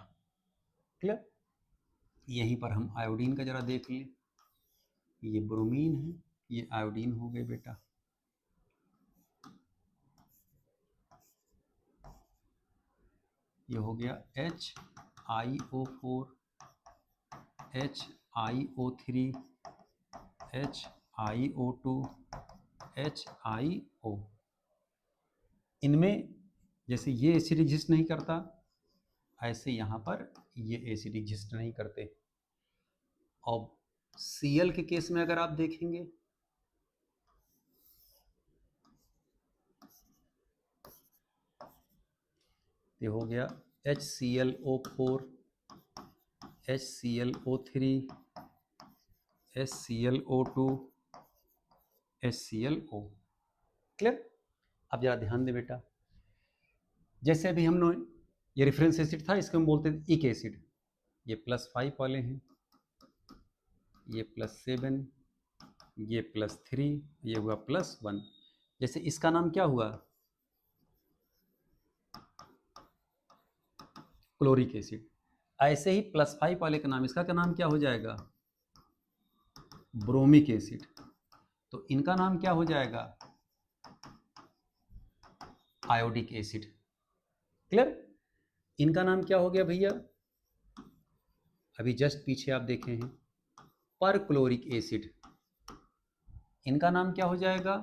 क्लियर? यहीं पर हम आयोडीन का जरा देख लें। ये ब्रोमीन है, ये आयोडीन हो गए बेटा। ये हो गया HiO4, HiO3, HiO2, HiO। इनमें जैसे ये एसिड एग्जिस्ट नहीं करता, ऐसे यहाँ पर ये एसिड एग्जिस्ट नहीं करते। और Cl के केस में अगर आप देखेंगे, ये हो गया HClO4, HClO3, HClO2, HClO। Clear? अब जरा ध्यान दे बेटा, जैसे अभी हमने ये रेफरेंस एसिड था, इसको हम बोलते थे इक एसिड। ये +5 वाले हैं, ये +7, ये +3, ये हुआ +1। जैसे इसका नाम क्या हुआ? Chloric acid. ऐसे ही +5 वाले का नाम, इसका नाम क्या हो जाएगा? Bromic acid. तो इनका नाम क्या हो जाएगा? Iodic acid. क्लियर? इनका नाम क्या हो गया भैया? अभी जस्ट पीछे आप देखे हैं परक्लोरिक एसिड। इनका नाम क्या हो जाएगा?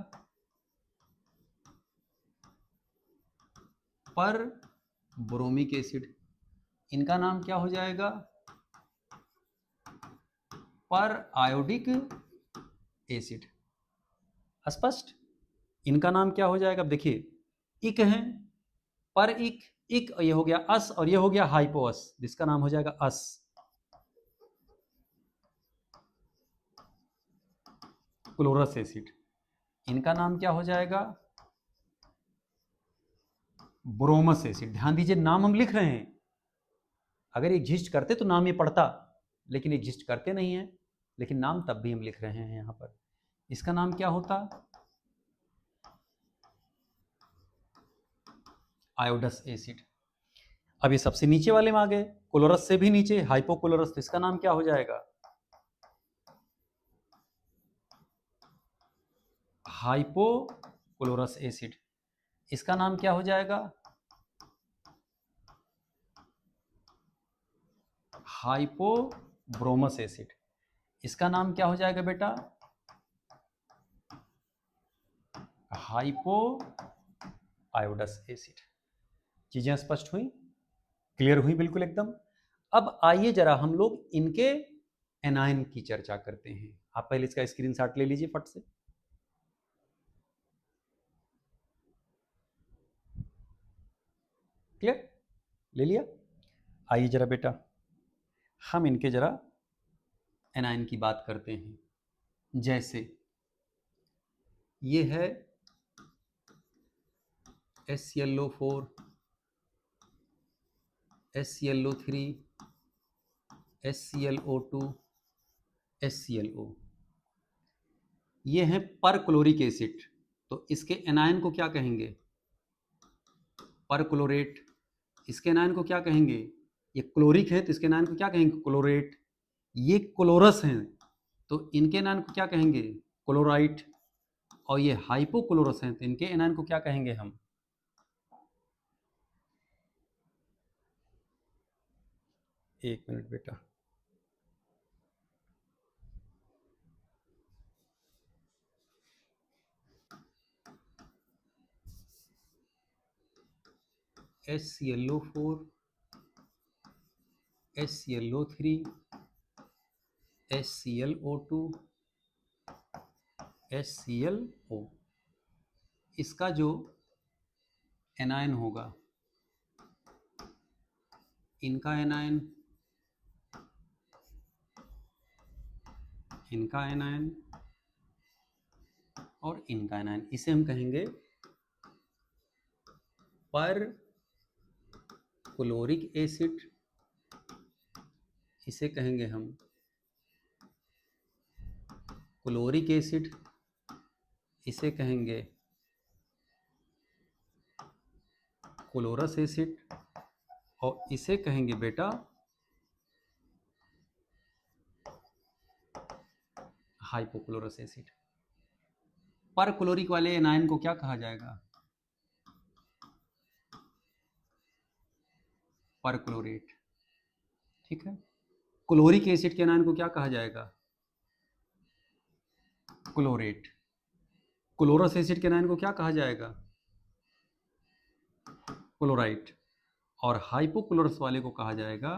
पर ब्रोमिक एसिड। इनका नाम क्या हो जाएगा? पर आयोडिक एसिड। स्पष्ट? इनका नाम क्या हो जाएगा? अब देखिए, इक है, पर इक, इक ये हो गया अस, और ये हो गया हाइपोअस, जिसका नाम हो जाएगा अस। Chlorous acid. इनका नाम क्या हो जाएगा? ब्रोमस एसिड। ध्यान दीजिए, नाम हम लिख रहे हैं, अगर एग्जिस्ट करते तो नाम ये पढ़ता, लेकिन एग्जिस्ट करते नहीं है, लेकिन नाम तब भी हम लिख रहे हैं यहां पर। इसका नाम क्या होता? आयोडस एसिड। अब ये सबसे नीचे वाले में आ गए, क्लोरस से भी नीचे हाइपोक्लोरस, तो इसका नाम क्या हो जाएगा? Hypochlorous acid. इसका नाम क्या हो जाएगा? Hypobromous acid. इसका नाम क्या हो जाएगा बेटा? Hypoiodous acid. चीजें स्पष्ट हुई? क्लियर हुई बिल्कुल एकदम? अब आइए जरा हम लोग इनके एनायन की चर्चा करते हैं। आप पहले इसका स्क्रीनशॉट ले लीजिए फट से। क्लियर? ले लिया? आइए जरा बेटा हम इनके जरा एनायन की बात करते हैं। जैसे ये है HClO4, HClO3, HClO2, HClO। ये है परक्लोरिक एसिड, तो इसके एनायन को क्या कहेंगे? परक्लोरेट। इसके एनायन को क्या कहेंगे? ये क्लोरिक है तो इसके एनायन को क्या कहेंगे? क्लोरेट। ये क्लोरस हैं, तो इनके एनायन को क्या कहेंगे? क्लोराइट। और ये हाइपोक्लोरस हैं, तो इनके एनायन को क्या कहेंगे हम? एक मिनट बेटा। HClO4, HClO3, HClO2, HClO, इसका जो एनायन होगा, इनका एनायन, इनका एनायन और इनका एनायन, इसे हम कहेंगे पर क्लोरिक एसिड, इसे कहेंगे हम क्लोरिक एसिड, इसे कहेंगे क्लोरस एसिड, और इसे कहेंगे बेटा हाइपोक्लोरस एसिड। पर क्लोरिक वाले एनायन को क्या कहा जाएगा? पर क्लोरेट। ठीक है। क्लोरिक एसिड के एनायन को क्या कहा जाएगा? क्लोरेट। क्लोरस एसिड के एनायन को क्या कहा जाएगा? क्लोराइट। और हाइपोक्लोरस वाले को कहा जाएगा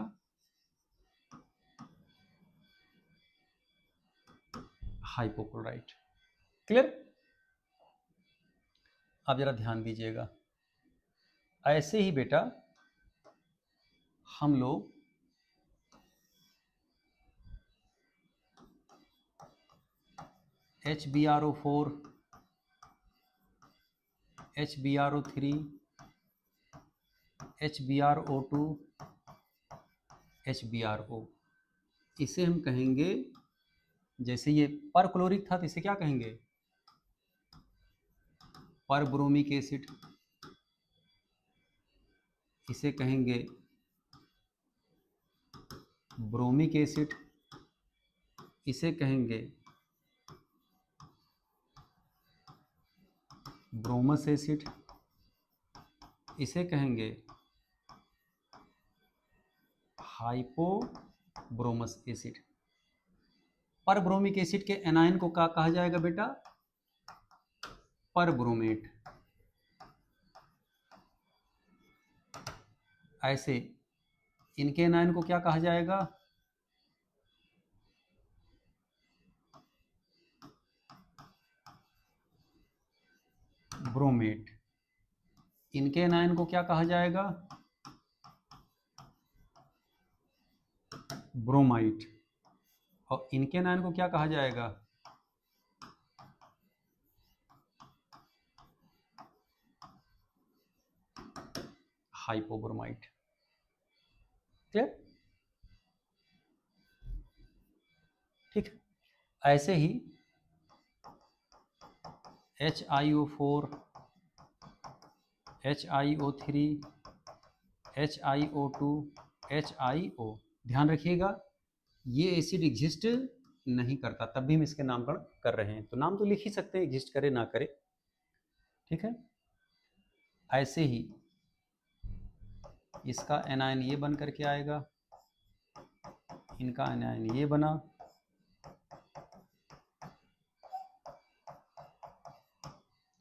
हाइपोक्लोराइट। क्लियर? आप जरा ध्यान दीजिएगा। ऐसे ही बेटा हम लोग HbRO4, HbRO3, HbRO2, HbRO, इसे हम कहेंगे, जैसे ये पर क्लोरिक था तो इसे क्या कहेंगे? पर ब्रोमिक एसिड, इसे कहेंगे ब्रोमिक एसिड, इसे कहेंगे ब्रोमस एसिड, इसे कहेंगे हाइपोब्रोमस एसिड। पर ब्रोमिक एसिड के एनायन को क्या कहा जाएगा बेटा? पर ब्रोमेट। ऐसे इनके एनायन को क्या कहा जाएगा? ब्रोमेट। इनके एनायन को क्या कहा जाएगा? ब्रोमाइट। और इनके एनायन को क्या कहा जाएगा? हाइपोब्रोमाइट। क्लियर? ठीक। ऐसे ही HiO4, HiO3, HiO2, HiO, ध्यान रखिएगा ये एसिड एग्जिस्ट नहीं करता, तब भी हम इसके नामकरण कर रहे हैं, तो नाम तो लिख ही सकते हैं, एग्जिस्ट करे ना करे। ठीक है। ऐसे ही इसका एनायन ये बन करके आएगा, इनका एनायन ये बना,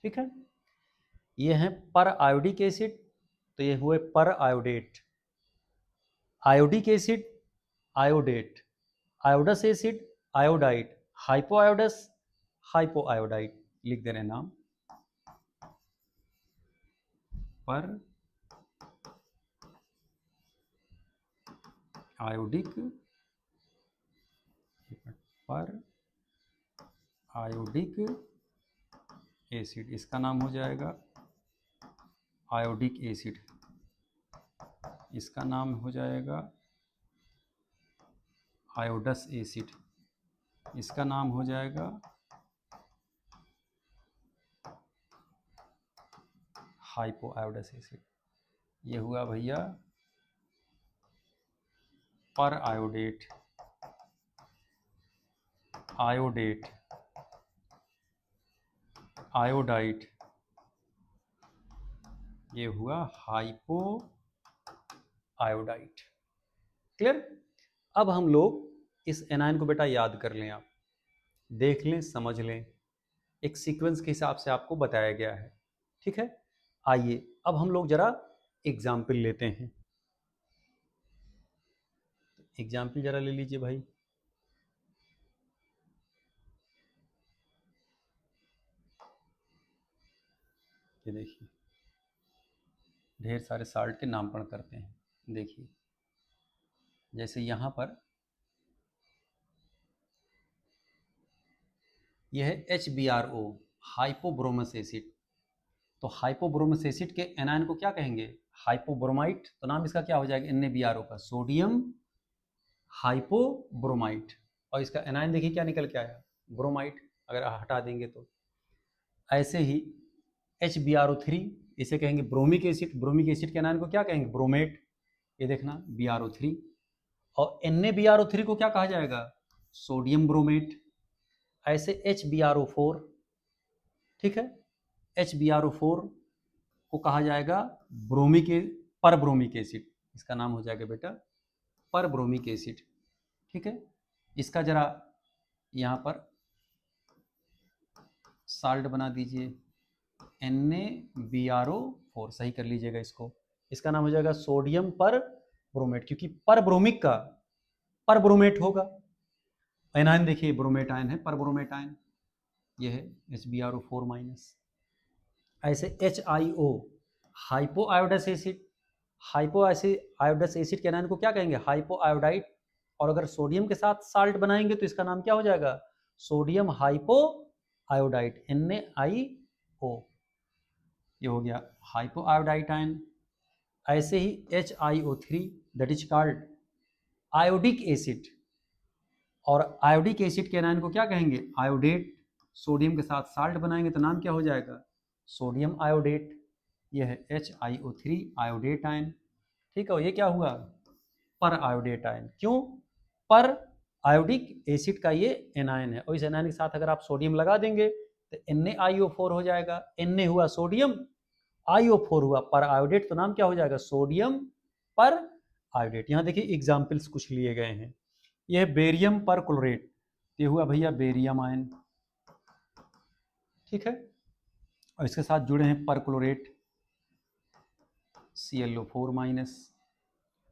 ठीक है। ये है पर आयोडिक एसिड, तो ये हुए periodate. Iodic acid iodate, iodous acid iodide, hypoiodous hypoiodide, लिख दे रहे हैं नाम। पर आयोडिक, पर आयोडिक एसिड, इसका नाम हो जाएगा आयोडिक एसिड, इसका नाम हो जाएगा आयोडस एसिड, इसका नाम हो जाएगा हाइपोआयोडस एसिड। ये हुआ भैया पर आयोडेट। आयोडेट, आयोडाइट, ये हुआ हाइपो आयोडाइट। क्लियर? अब हम लोग इस एनायन को बेटा याद कर लें, आप देख लें, समझ लें, एक सीक्वेंस के हिसाब से आपको बताया गया है। ठीक है, आइए अब हम लोग जरा एग्जाम्पल लेते हैं। एग्जाम्पल जरा ले लीजिए भाई। ये देखिए, ढेर सारे साल्ट के नामकरण करते हैं। देखिए, जैसे यहाँ पर यह है HBRO, हाइपोब्रोमस एसिड। तो हाइपोब्रोमस एसिड के एनायन को क्या कहेंगे? हाइपोब्रोमाइट। तो नाम इसका क्या हो जाएगा? NaBrO का, सोडियम हाइपोब्रोमाइट। और इसका एनायन देखिए क्या निकल के आया? ब्रोमाइट। अगर हटा देंगे तो ऐसे ही HBRO3, इसे कहेंगे ब्रोमिक एसिड। ब्रोमिक एसिड के एनायन को क्या कहेंगे? ब्रोमेट। ये देखना BrO3। और NaBrO3 को क्या कहा जाएगा? Sodium bromate. ऐसे HBrO4, ठीक है, HBrO4 को कहा जाएगा ब्रोमिक, परब्रोमिक एसिड। इसका नाम हो जाएगा बेटा परब्रोमिक एसिड। ठीक है, इसका जरा यहाँ पर साल्ट बना दीजिए, NaBrO4, सही कर लीजिएगा इसको। इसका नाम हो जाएगा सोडियम पर ब्रोमेट, क्योंकि पर ब्रोमिक का पर ब्रोमेट होगा। एनायन देखिए ब्रोमेट आयन है, पर ब्रोमेट आयन, ये है HBrO4 माइनस। ऐसे HIO, hypoiodous acid. Hypoiodous acid के एनायन को क्या कहेंगे? Hypoiodite. और अगर सोडियम के साथ साल्ट बनाएंगे तो इसका नाम क्या हो जाएगा? Sodium hypo iodite, NaIO। ये हो गया हाइपो आयोडाइट आयन। ऐसे ही HiO3 that is called iodic acid. और आयोडिक एसिड के एनायन को क्या कहेंगे? आयोडेट। सोडियम के साथ साल्ट बनाएंगे तो नाम क्या हो जाएगा? Sodium iodate. यह है HiO3 आयोडेट आयन। ठीक है, ये क्या हुआ? पर आयोडेट आयन। क्यों? पर आयोडिक एसिड का ये एनायन है, और इस एनायन के साथ अगर आप सोडियम लगा देंगे तो NaIO4 हो जाएगा। Na हुआ सोडियम, IO4 हुआ पर आयोडेट, तो नाम क्या हो जाएगा? सोडियम पर आयोडेट। यहाँ देखिए एग्जाम्पल्स कुछ लिए गए हैं। यह बेरियम पर क्लोरेट, ये हुआ भैया बेरियम आयन। ठीक है, और इसके साथ जुड़े हैं पर क्लोरेट, ClO4 माइनस।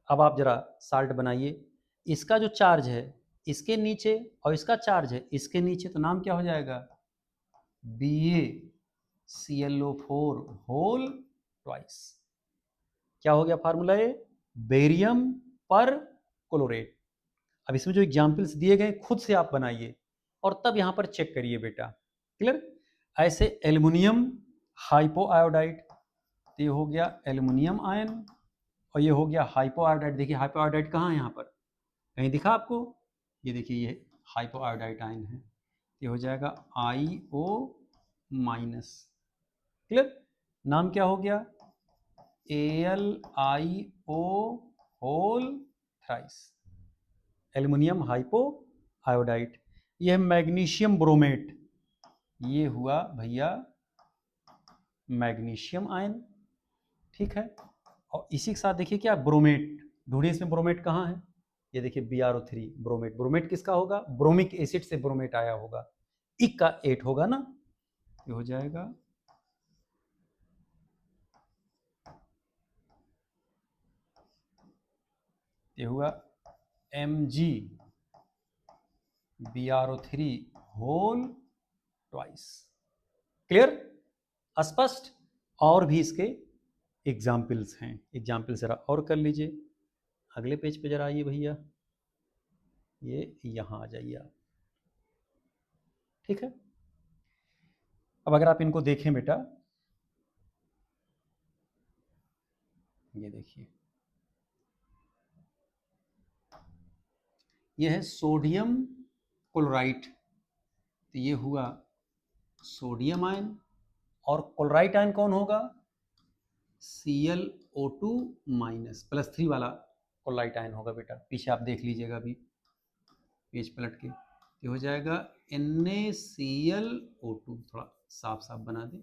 अब आप जरा साल्ट बनाइए, इसका जो चार्ज है इसके नीचे और इसका चार्ज है इसके नीचे, तो नाम क्या हो जाएगा? BaClO4 whole twice. क्या हो गया फार्मूला? ये बेरियम पर क्लोरेट। अब इसमें जो एग्जाम्पल्स दिए गए खुद से आप बनाइए और तब यहाँ पर चेक करिए बेटा। क्लियर? ऐसे एल्युमिनियम हाइपो आयोडाइड, तो ये हो गया एल्युमिनियम आयन, और ये हो गया हाइपो आयोडाइड। देखिए हाइपो आयोडाइड कहाँ है? यहाँ पर कहीं दिखा आपको? ये देखिए ये हाइपो आयोडाइड आयन है, ये हो जाएगा IO माइनस। क्लियर? नाम क्या हो गया? AlIO whole thrice, aluminium hypo iodide. यह मैग्नीशियम ब्रोमेट, ये हुआ भैया मैग्नीशियम आयन। ठीक है, और इसी के साथ देखिए क्या ब्रोमेट, ढूंढिए इसमें ब्रोमेट कहाँ है? ये देखिए BrO3 ब्रोमेट। ब्रोमेट किसका होगा? ब्रोमिक एसिड से ब्रोमेट आया होगा, इक का 8 होगा ना, ये हो जाएगा ये हुआ MgBrO3 होल ट्वाइस। क्लियर? स्पष्ट? और भी इसके एग्जाम्पल्स हैं, एग्जाम्पल जरा और कर लीजिए। अगले पेज पे जरा आइए भैया, ये यहाँ आ जाइए आप। ठीक है, अब अगर आप इनको देखें बेटा, ये देखिए ये है सोडियम क्लोराइड, तो ये हुआ सोडियम आयन। और क्लोराइड आयन कौन होगा? ClO2 माइनस, +3 वाला क्लोराइड आयन होगा बेटा। पीछे आप देख लीजिएगा अभी पेज पलट के। ये हो जाएगा NaClO2, थोड़ा साफ साफ बना दें,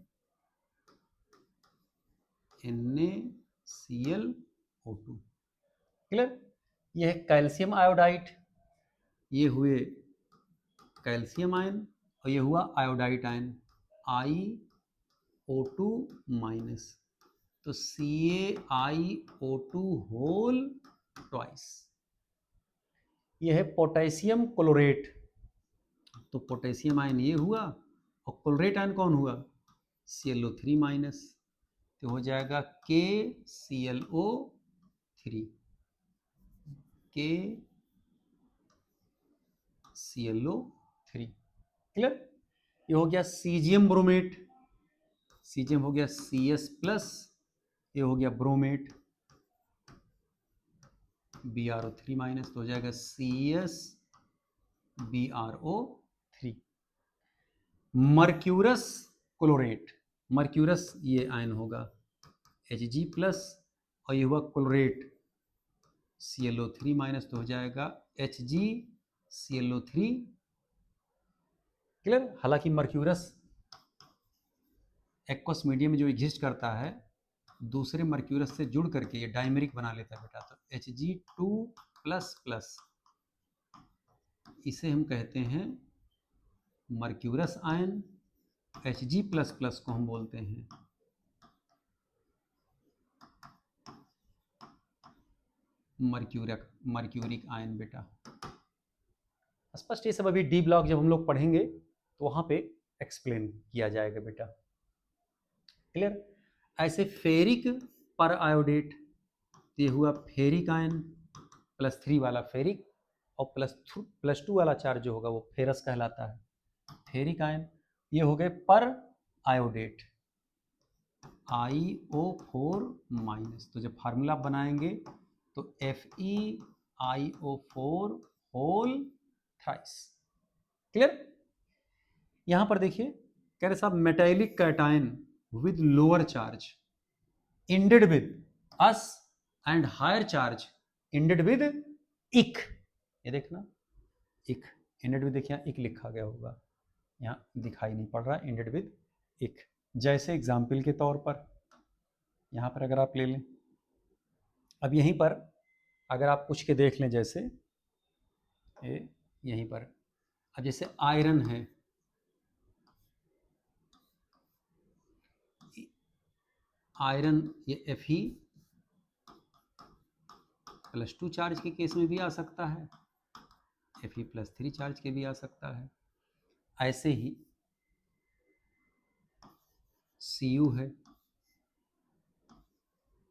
NaClO2। क्लियर? ये है कैल्शियम आयोडाइड, ये हुए कैल्शियम आयन, और ये हुआ आयोडाइड आयन IO2 माइनस, तो CaIO2 होल ट्वाइस। ये है पोटेशियम क्लोरेट, तो पोटेशियम आयन ये हुआ, और क्लोरेट आयन कौन हुआ? ClO3 माइनस, तो हो जाएगा KClO3, KClO3। क्लियर? ये हो गया सीजियम ब्रोमेट, सीजियम हो गया CS प्लस, ये हो गया ब्रोमेट BrO3 माइनस, तो हो जाएगा CS BrO3। Mercurous chlorate, mercurous ये आयन होगा Hg प्लस, और ये हुआ क्लोरेट ClO3 माइनस, तो हो जाएगा HgClO3। क्लियर? हालांकि मर्क्यूरस एक्वस मीडियम में जो एग्जिस्ट करता है, दूसरे मर्क्यूरस से जुड़ करके ये डाइमेरिक बना लेता है बेटा, तो Hg2++, इसे हम कहते हैं मर्क्यूरस आयन, Hg++ को हम बोलते हैं मर्क्यूरिक आयन बेटा। स्पष्ट? ये सब अभी डी ब्लॉक जब हम लोग पढ़ेंगे तो वहां पे एक्सप्लेन किया जाएगा बेटा। क्लियर? ऐसे फेरिक पर आयोडेट, ये हुआ फेरिक आयन, +3 वाला फेरिक, और +2 वाला चार्ज जो होगा वो फेरस कहलाता है, फेरिक आयन। ये हो गए पर आयोडेट IO4 माइनस, तो जब फार्मूला बनाएंगे तो FeIO4 होल थ्राइस। क्लियर? यहां पर देखिए कह रहे साहब metallic cation with lower charge ended with ous and higher charge ended with ic. ये देखना इक, इंडेड विद, देखिए इक लिखा गया होगा, यहाँ दिखाई नहीं पड़ रहा, इंडेड विद इक। जैसे एग्जाम्पल के तौर पर यहाँ पर अगर आप ले लें, अब यहीं पर अगर आप पूछ के देख लें, जैसे यहीं पर अब जैसे आयरन है, आयरन ये Fe+2 चार्ज के केस में भी आ सकता है, Fe+3 चार्ज के भी आ सकता है। ऐसे ही Cu है,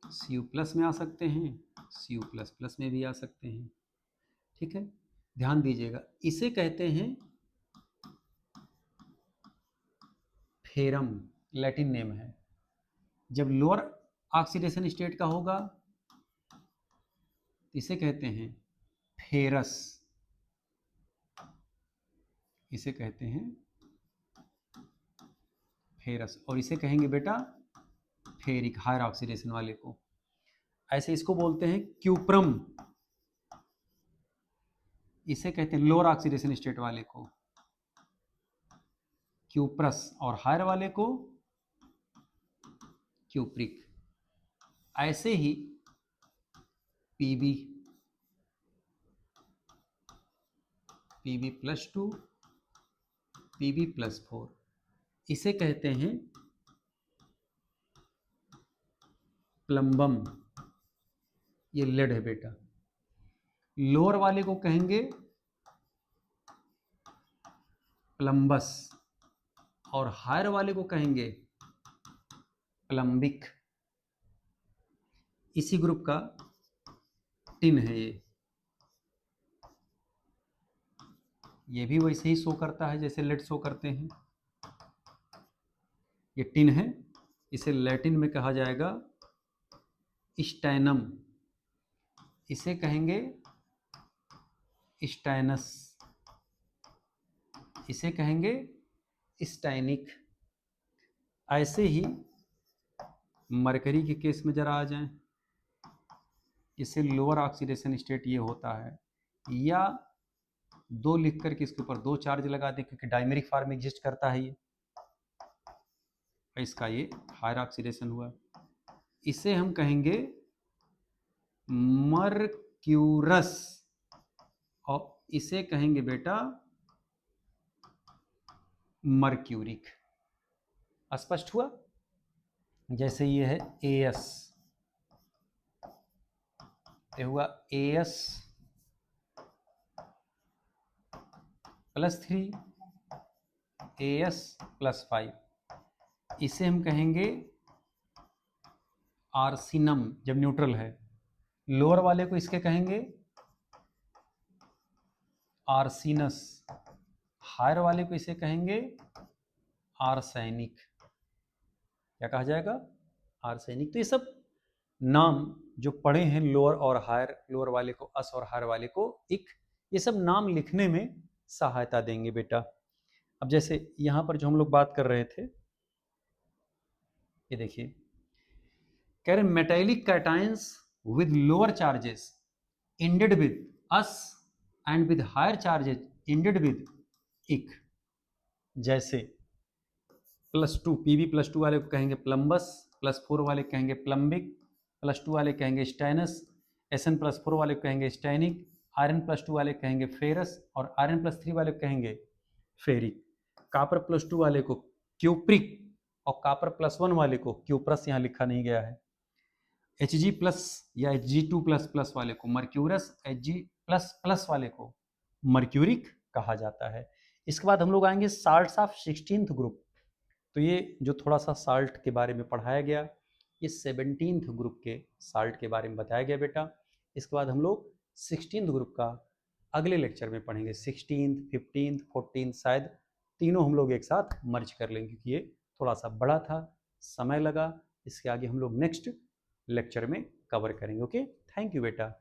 Cu+ में आ सकते हैं, Cu++ में भी आ सकते हैं। ठीक है, ध्यान दीजिएगा, इसे कहते हैं फेरम, लैटिन नेम है। जब लोअर ऑक्सीडेशन स्टेट का होगा इसे कहते हैं फेरस, इसे कहते हैं फेरस, और इसे कहेंगे बेटा फेरिक, हायर ऑक्सीडेशन वाले को। ऐसे इसको बोलते हैं क्यूप्रम, इसे कहते हैं लोअर ऑक्सीडेशन स्टेट वाले को क्यूप्रस, और हायर वाले को क्यूप्रिक। ऐसे ही Pb+2, Pb+4, इसे कहते हैं प्लम्बम, ये लेड है बेटा। लोअर वाले को कहेंगे प्लम्बस, और हायर वाले को कहेंगे प्लम्बिक। इसी ग्रुप का टिन है ये भी वैसे ही शो करता है जैसे लेड शो करते हैं। ये टिन है, इसे लैटिन में कहा जाएगा स्टैनम, इसे कहेंगे स्टैनस, इसे कहेंगे स्टैनिक। ऐसे ही मरकरी के केस में जरा आ जाएं, इसे लोअर ऑक्सीडेशन स्टेट ये होता है, या 2 लिख करके इसके ऊपर 2 चार्ज लगा दें, क्योंकि डायमेरिक फॉर्म में एग्जिस्ट करता है ये, इसका ये हायर ऑक्सीडेशन हुआ। इसे हम कहेंगे मर्क्यूरस, और इसे कहेंगे बेटा मर्क्यूरिक। स्पष्ट हुआ? जैसे ये है AS, ये हुआ AS +3 AS +5, इसे हम कहेंगे आर्सिनम जब न्यूट्रल है। लोअर वाले को इसके कहेंगे आर्सिनस, हायर वाले को इसे कहेंगे आर्सेनिक। क्या कहा जाएगा? आर्सेनिक। तो ये सब नाम जो पढ़े हैं लोअर और हायर, लोअर वाले को अस और हायर वाले को इक, ये सब नाम लिखने में सहायता देंगे बेटा। अब जैसे यहां पर जो हम लोग बात कर रहे थे, ये देखिए, कह रहे metallic cations with lower charges ended with ous and with higher charges ended with इक। जैसे +2 Pb+2 वाले को कहेंगे प्लम्बस, +4 वाले कहेंगे प्लम्बिक, +2 वाले कहेंगे स्टैनस, Sn+4 वाले कहेंगे स्टैनिक, Rn+2 वाले कहेंगे फेरस, और Rn+3 वाले कहेंगे फेरिक। कॉपर+2 वाले को क्यूप्रिक, और कॉपर+1 वाले को क्यूप्रस, यहाँ लिखा नहीं गया है। Hg+ या Hg2++ वाले को मर्क्यूरस, Hg++ वाले को मर्क्यूरिक कहा जाता है। इसके बाद हम लोग आएंगे साल्ट्स ऑफ 16th ग्रुप। तो ये जो थोड़ा सा साल्ट के बारे में पढ़ाया गया, ये 17th ग्रुप के साल्ट के बारे में बताया गया बेटा। इसके बाद हम लोग 16th ग्रुप का अगले लेक्चर में पढ़ेंगे। 16th, 15th, 14th, शायद तीनों हम लोग एक साथ मर्ज कर लेंगे, क्योंकि ये थोड़ा सा बड़ा था, समय लगा। इसके आगे हम लोग नेक्स्ट लेक्चर में कवर करेंगे। ओके, थैंक यू बेटा।